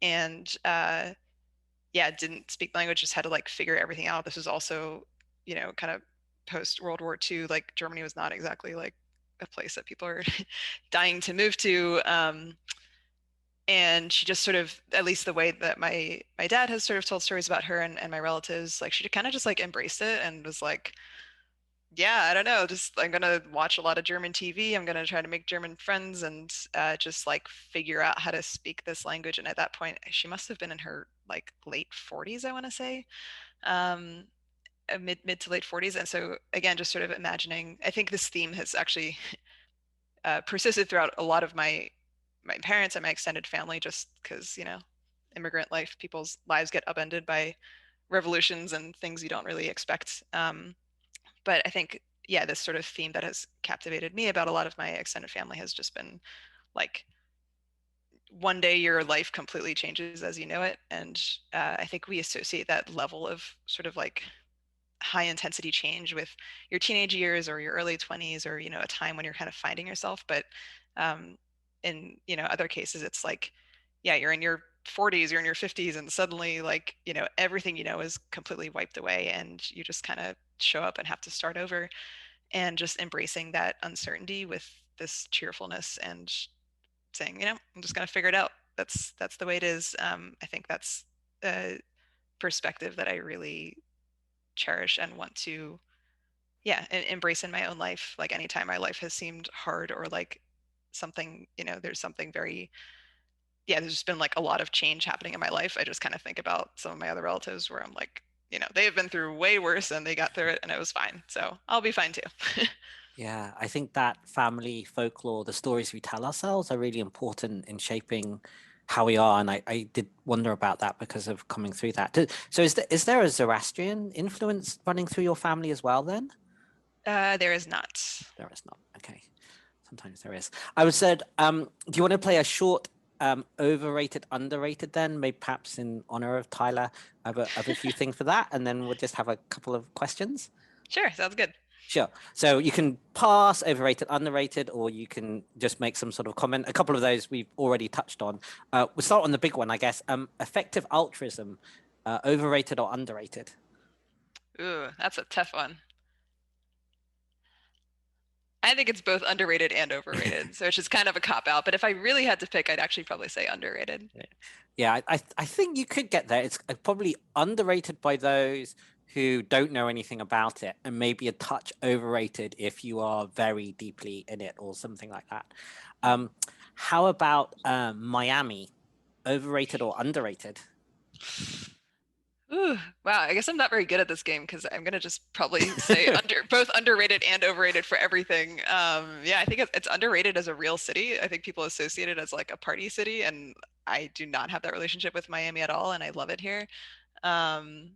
and yeah, didn't speak the language, just had to like figure everything out. This was also, kind of post World War II. Like Germany was not exactly like a place that people are dying to move to. And she just sort of, at least the way that my dad has sort of told stories about her and my relatives, like she kind of just like embraced it and was like, yeah, I don't know, just I'm gonna watch a lot of German TV, I'm gonna try to make German friends, and just like figure out how to speak this language. And at that point, she must have been in her like late 40s, I want to say, um, mid to late 40s. And so again, just sort of imagining, I think this theme has actually persisted throughout a lot of my parents and my extended family, just because, immigrant life, people's lives get upended by revolutions and things you don't really expect. But I think, yeah, this sort of theme that has captivated me about a lot of my extended family has just been like, one day your life completely changes as you know it. And I think we associate that level of sort of like high intensity change with your teenage years or your early 20s, or a time when you're kind of finding yourself. But um, in other cases, it's like, yeah, you're in your 40s, you're in your 50s, and suddenly like everything is completely wiped away, and you just kind of show up and have to start over. And just embracing that uncertainty with this cheerfulness and saying, I'm just going to figure it out. That's the way it is. I think that's a perspective that I really cherish and want to, yeah, embrace in my own life. Like anytime my life has seemed hard or like something, there's something very, yeah, there's just been like a lot of change happening in my life. I just kind of think about some of my other relatives where I'm like, they have been through way worse and they got through it and it was fine. So I'll be fine too. Yeah, I think that family folklore, the stories we tell ourselves are really important in shaping how we are. And I did wonder about that because of coming through that. So is there a Zoroastrian influence running through your family as well then? There is not. There is not. Okay. Sometimes there is. I would said, do you want to play a short overrated, underrated then? Maybe perhaps in honor of Tyler. I have a few things for that. And then we'll just have a couple of questions. Sure, sounds good. Sure. So you can pass, overrated, underrated, or you can just make some sort of comment. A couple of those we've already touched on. We'll start on the big one, I guess. Effective altruism, overrated or underrated? Ooh, that's a tough one. I think it's both underrated and overrated, so it's just kind of a cop out. But if I really had to pick, I'd actually probably say underrated. Yeah, I think you could get there. It's probably underrated by those who don't know anything about it, and maybe a touch overrated if you are very deeply in it or something like that. How about Miami? Overrated or underrated? Ooh, wow. I guess I'm not very good at this game because I'm gonna just probably say both underrated and overrated for everything. Yeah, I think it's underrated as a real city. I think people associate it as like a party city, and I do not have that relationship with Miami at all, and I love it here. Um,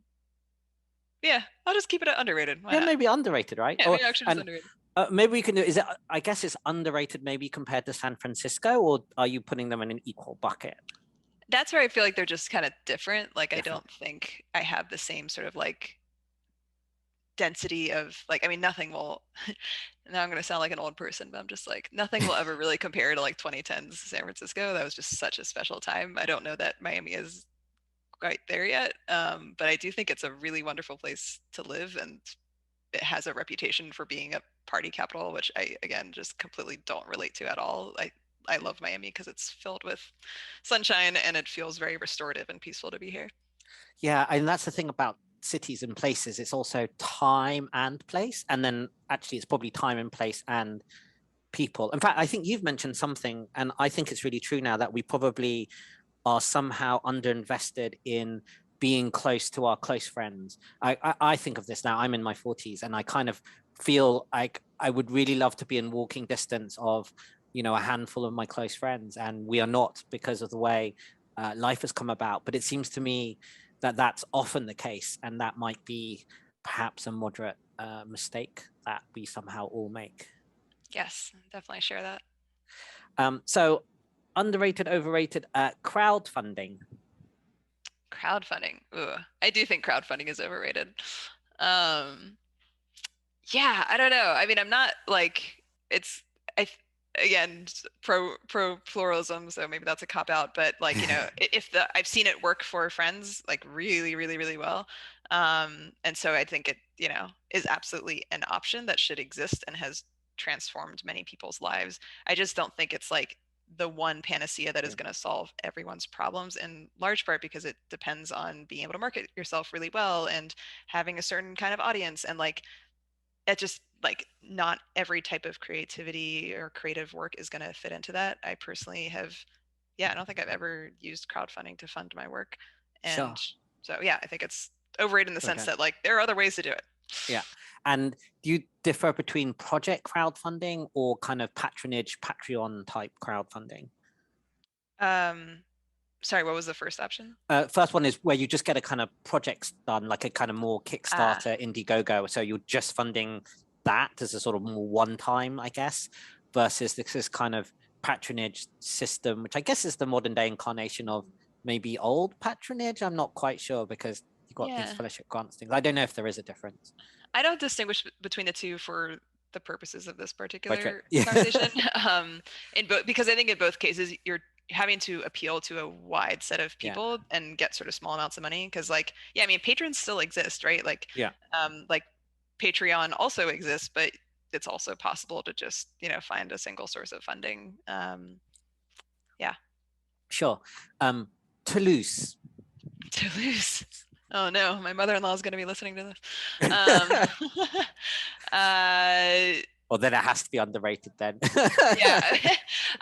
yeah, I'll just keep it at underrated. Why Yeah, not? maybe underrated, right? Yeah, maybe actually just underrated. Maybe we can do. Is it? I guess it's underrated, maybe compared to San Francisco, or are you putting them in an equal bucket? That's where I feel like they're just kind of different. Like I Different. don't think I have the same sort of like density of like, I mean, nothing will, now I'm going to sound like an old person, but I'm just like, nothing will ever really compare to like 2010's San Francisco. That was just such a special time. I don't know that Miami is quite there yet, but I do think it's a really wonderful place to live, and it has a reputation for being a party capital, which I, again, just completely don't relate to at all. I love Miami because it's filled with sunshine and it feels very restorative and peaceful to be here. Yeah, and that's the thing about cities and places. It's also time and place, and then actually, it's probably time and place and people. In fact, I think you've mentioned something, and I think it's really true now that we probably are somehow underinvested in being close to our close friends. I think of this now. I'm in my 40s, and I kind of feel like I would really love to be in walking distance of, a handful of my close friends, and we are not because of the way life has come about. But it seems to me that that's often the case, and that might be perhaps a moderate mistake that we somehow all make. Yes, definitely share that. So underrated, overrated, crowdfunding. Crowdfunding. Ooh, I do think crowdfunding is overrated. Um, yeah, I don't know. I mean, I'm not like it's I again pro pluralism, so maybe that's a cop out. But like if I've seen it work for friends like really really really well, and so I think it is absolutely an option that should exist and has transformed many people's lives. I just don't think it's like the one panacea that is going to solve everyone's problems, in large part because it depends on being able to market yourself really well and having a certain kind of audience, and like it just like not every type of creativity or creative work is going to fit into that. I personally have, yeah, I don't think I've ever used crowdfunding to fund my work. Sure. And so, yeah, I think it's overrated in the sense Okay. that like there are other ways to do it. Yeah. And do you differ between project crowdfunding or kind of patronage, Patreon type crowdfunding? Sorry, what was the first option? First one is where you just get a kind of projects done, like a kind of more Kickstarter, Indiegogo. So you're just funding that as a sort of more one time, I guess, versus this kind of patronage system, which I guess is the modern day incarnation of maybe old patronage. I'm not quite sure because you've got these Yeah. fellowship grants things. I don't know if there is a difference. I don't distinguish between the two for the purposes of this particular Yeah. conversation. In both, because I think in both cases you're having to appeal to a wide set of Yeah. people and get sort of small amounts of money. Because like, yeah, I mean, patrons still exist, right? Like, Yeah. like Patreon also exists, but it's also possible to just, find a single source of funding. Yeah. Sure. Toulouse. Toulouse. Oh no, my mother-in-law is going to be listening to this. Um, uh, Or then it has to be underrated then. yeah,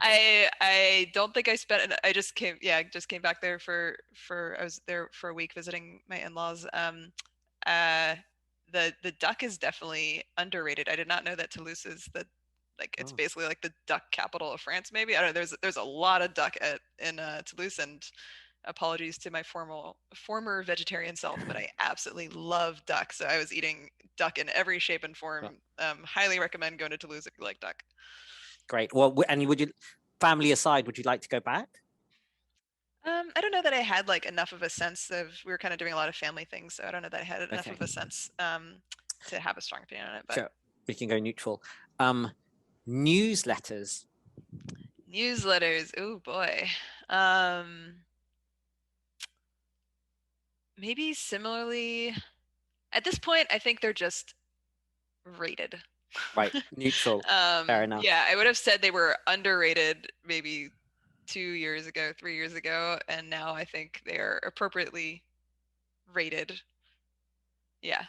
I don't think I spent. I just came. Yeah, just came back there for. I was there for a week visiting my in-laws. Uh, the duck is definitely underrated. I did not know that Toulouse is it's Oh, basically like the duck capital of France. Maybe I don't know. There's a lot of duck in Toulouse, and apologies to my former vegetarian self, but I absolutely love duck. So I was eating duck in every shape and yeah. form. Highly recommend going to Toulouse if you like duck. Great. Well, and would you, family aside, would you like to go back? I don't know that I had like enough of a sense of, we were kind of doing a lot of family things, so I don't know that I had enough Okay, of a sense to have a strong opinion on it. But sure. We can go neutral. Um, Newsletters. newsletters, oh boy. Um, Maybe similarly, at this point, I think they're just rated. Right. Neutral. Fair enough. Yeah, I would have said they were underrated maybe 2 years ago, 3 years ago, and now I think they're appropriately rated. Yeah.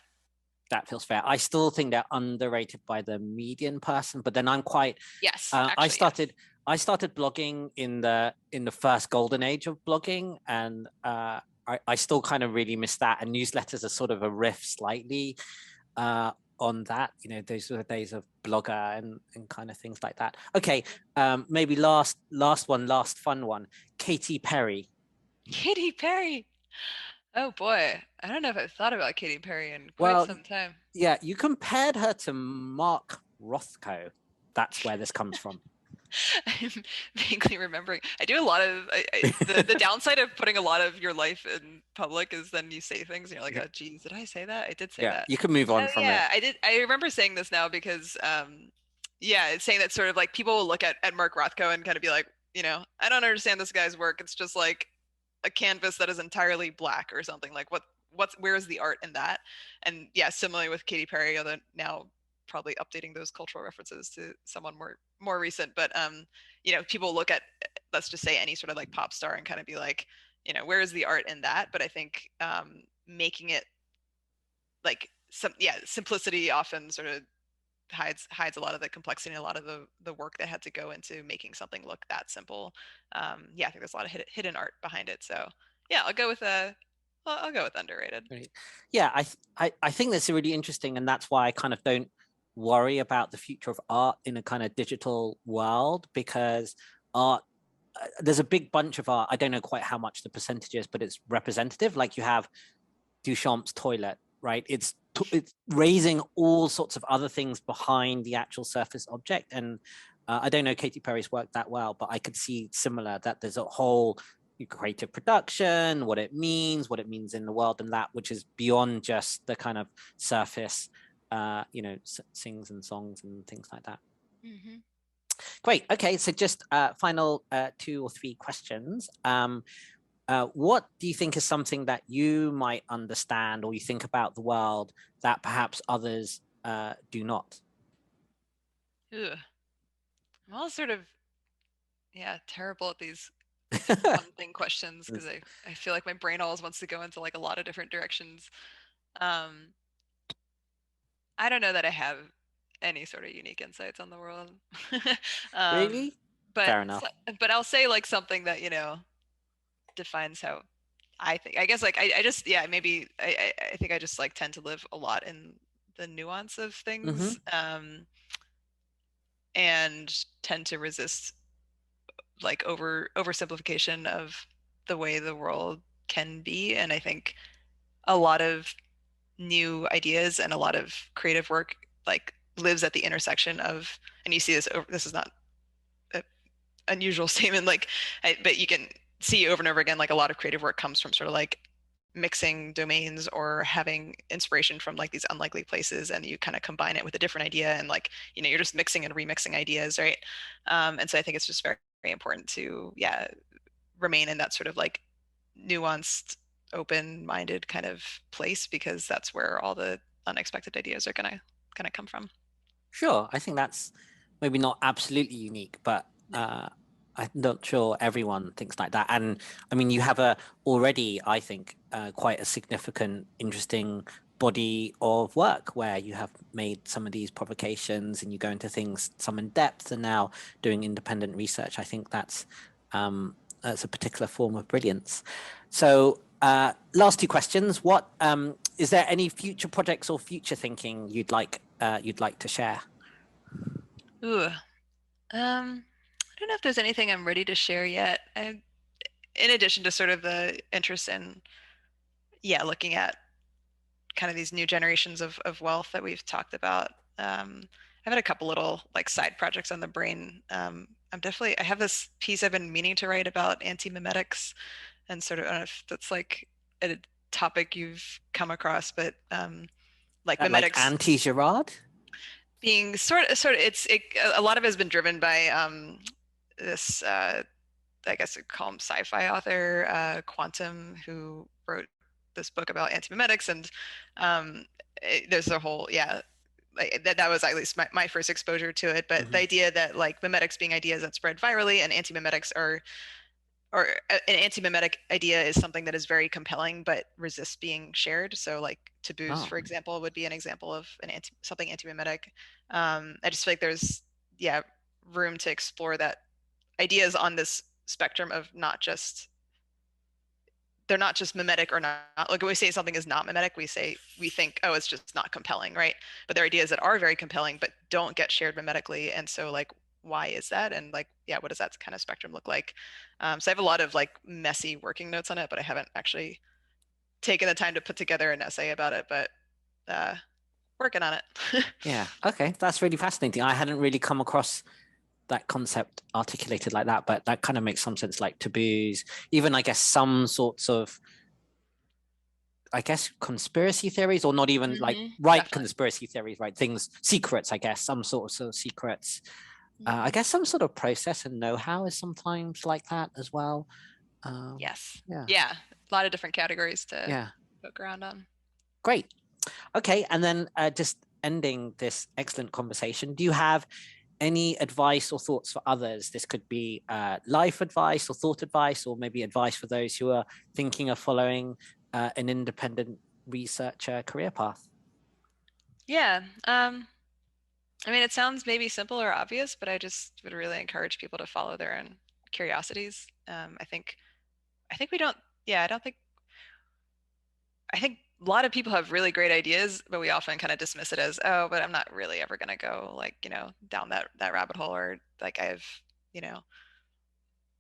That feels fair. I still think they're underrated by the median person, but then I'm quite. Yes, Uh, I actually, yes. started. I started blogging in the first golden age of blogging, and I still kind of really miss that. And newsletters are sort of a riff slightly uh, on that. Those were the days of blogger and kind of things like that. Okay, maybe last fun one. Katy Perry. Katy Perry. Oh boy, I don't know if I've thought about Katy Perry in quite Well, some time. yeah, you compared her to Mark Rothko. That's where this comes from. I'm vaguely remembering. I do a lot of the downside of putting a lot of your life in public is then you say things and you're like, oh geez, did I say that? I did say Yeah, that. you can move on Oh from it. yeah, I did. I remember saying this now because yeah, it's saying that sort of like people will look at Mark Rothko and kind of be like, I don't understand this guy's work. It's just like a canvas that is entirely black or something. Like where is the art in that? And yeah, similarly with Katy Perry, although now probably updating those cultural references to someone more recent. But people look at, let's just say, any sort of like pop star and kind of be like, where is the art in that? But I think making it like simplicity often sort of hides a lot of the complexity and a lot of the work that had to go into making something look that simple. Yeah, I think there's a lot of hidden art behind it. So yeah, I'll go with underrated. Right. Yeah, I think that's really interesting, and that's why I kind of don't worry about the future of art in a kind of digital world, because art there's a big bunch of art. I don't know quite how much the percentage is, but it's representative. Like you have Duchamp's toilet, right? It's raising all sorts of other things behind the actual surface object. And I don't know Katy Perry's work that well, but I could see similar, that there's a whole creative production, what it means in the world, and that which is beyond just the kind of surface, sings and songs and things like that. Mm-hmm. Great. Okay, so just final 2 or 3 questions. What do you think is something that you might understand or you think about the world that perhaps others do not? Ugh. I'm all sort of, yeah, terrible at these fun thing questions because I feel like my brain always wants to go into like a lot of different directions. Um, I don't know that I have any sort of unique insights on the world. um, Really? but Fair enough. but I'll say like something that defines how I think. I guess like I just, yeah, maybe I think I just like tend to live a lot in the nuance of Mm-hmm. things, and tend to resist like oversimplification of the way the world can be. And I think a lot of new ideas and a lot of creative work like lives at the intersection of, and you see this over, this is not an unusual statement, like but you can see over and over again like a lot of creative work comes from sort of like mixing domains or having inspiration from like these unlikely places, and you kind of combine it with a different idea, and like you're just mixing and remixing ideas, right? And so I think it's just very, very important to, yeah, remain in that sort of like nuanced, open-minded kind of place, because that's where all the unexpected ideas are gonna come from. Sure. I think that's maybe not absolutely unique, but I'm not sure everyone thinks like that. And I mean, you have already, I think, quite a significant, interesting body of work where you have made some of these provocations and you go into things some in depth and now doing independent research. I think that's a particular form of brilliance. So last two questions. What is there any future projects or future thinking you'd like to share? Ooh, I don't know if there's anything I'm ready to share yet. In addition to sort of the interest in, yeah, looking at kind of these new generations of wealth that we've talked about. I've had a couple little like side projects on the brain. I have this piece I've been meaning to write about anti-memetics and sort of, I don't know if that's like a topic you've come across, but like That like memetics anti-Girard? being a lot of it has been driven by this I guess I'd call him sci-fi author, Quantum, who wrote this book about anti-memetics, and there's a whole, yeah, like that was at least my first exposure to it. But the Hmm. idea that like memetics being ideas that spread virally, and anti-memetics are, or an anti-memetic idea is something that is very compelling but resists being shared. So like taboos, Oh, for example, would be an example of something anti-memetic. I just feel like there's, yeah, room to explore that ideas on this spectrum of not just, they're not just mimetic or not. Like when we say something is not mimetic, we think, oh, it's just not compelling, right? But there are ideas that are very compelling but don't get shared mimetically, and so like why is that? And like, yeah, what does that kind of spectrum look like? So I have a lot of like messy working notes on it, but I haven't actually taken the time to put together an essay about it. But uh, working on it. yeah. Okay, that's really fascinating. I hadn't really come across that concept articulated like that, but that kind of makes some sense. Like taboos, even I guess some sorts of, I guess, conspiracy theories, or not even like right Definitely. conspiracy theories, right? Things, secrets, I guess, some sorts of secrets. I Mhm. guess some sort of process and know-how is sometimes like that as well. Yes. Yeah, Yeah. A lot of different categories to yeah, poke around on. great. Okay, and then just ending this excellent conversation, do you have any advice or thoughts for others? This could be life advice or thought advice, or maybe advice for those who are thinking of following an independent researcher career path. Yeah. I mean, it sounds maybe simple or obvious, but I just would really encourage people to follow their own curiosities. I think we don't, yeah, I think a lot of people have really great ideas, but we often kind of dismiss it as, oh, but I'm not really ever going to go like, down that rabbit hole, or like you know,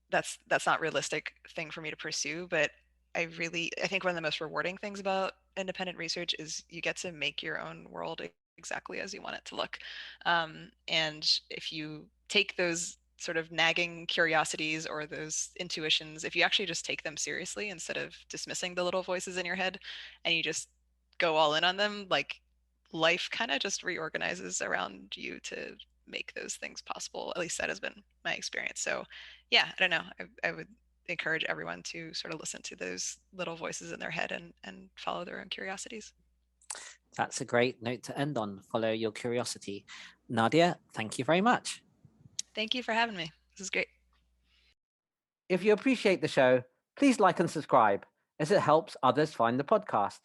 that's not realistic thing for me to pursue. But I think one of the most rewarding things about independent research is you get to make your own world exactly as you want it to look. And if you take those sort of nagging curiosities or those intuitions, if you actually just take them seriously instead of dismissing the little voices in your head, and you just go all in on them, like life kind of just reorganizes around you to make those things possible. At least that has been my experience. So yeah, I don't know. I would encourage everyone to sort of listen to those little voices in their head and follow their own curiosities. That's a great note to end on. Follow your curiosity. Nadia, thank you very much. Thank you for having me. This is great. If you appreciate the show, please like and subscribe as it helps others find the podcast.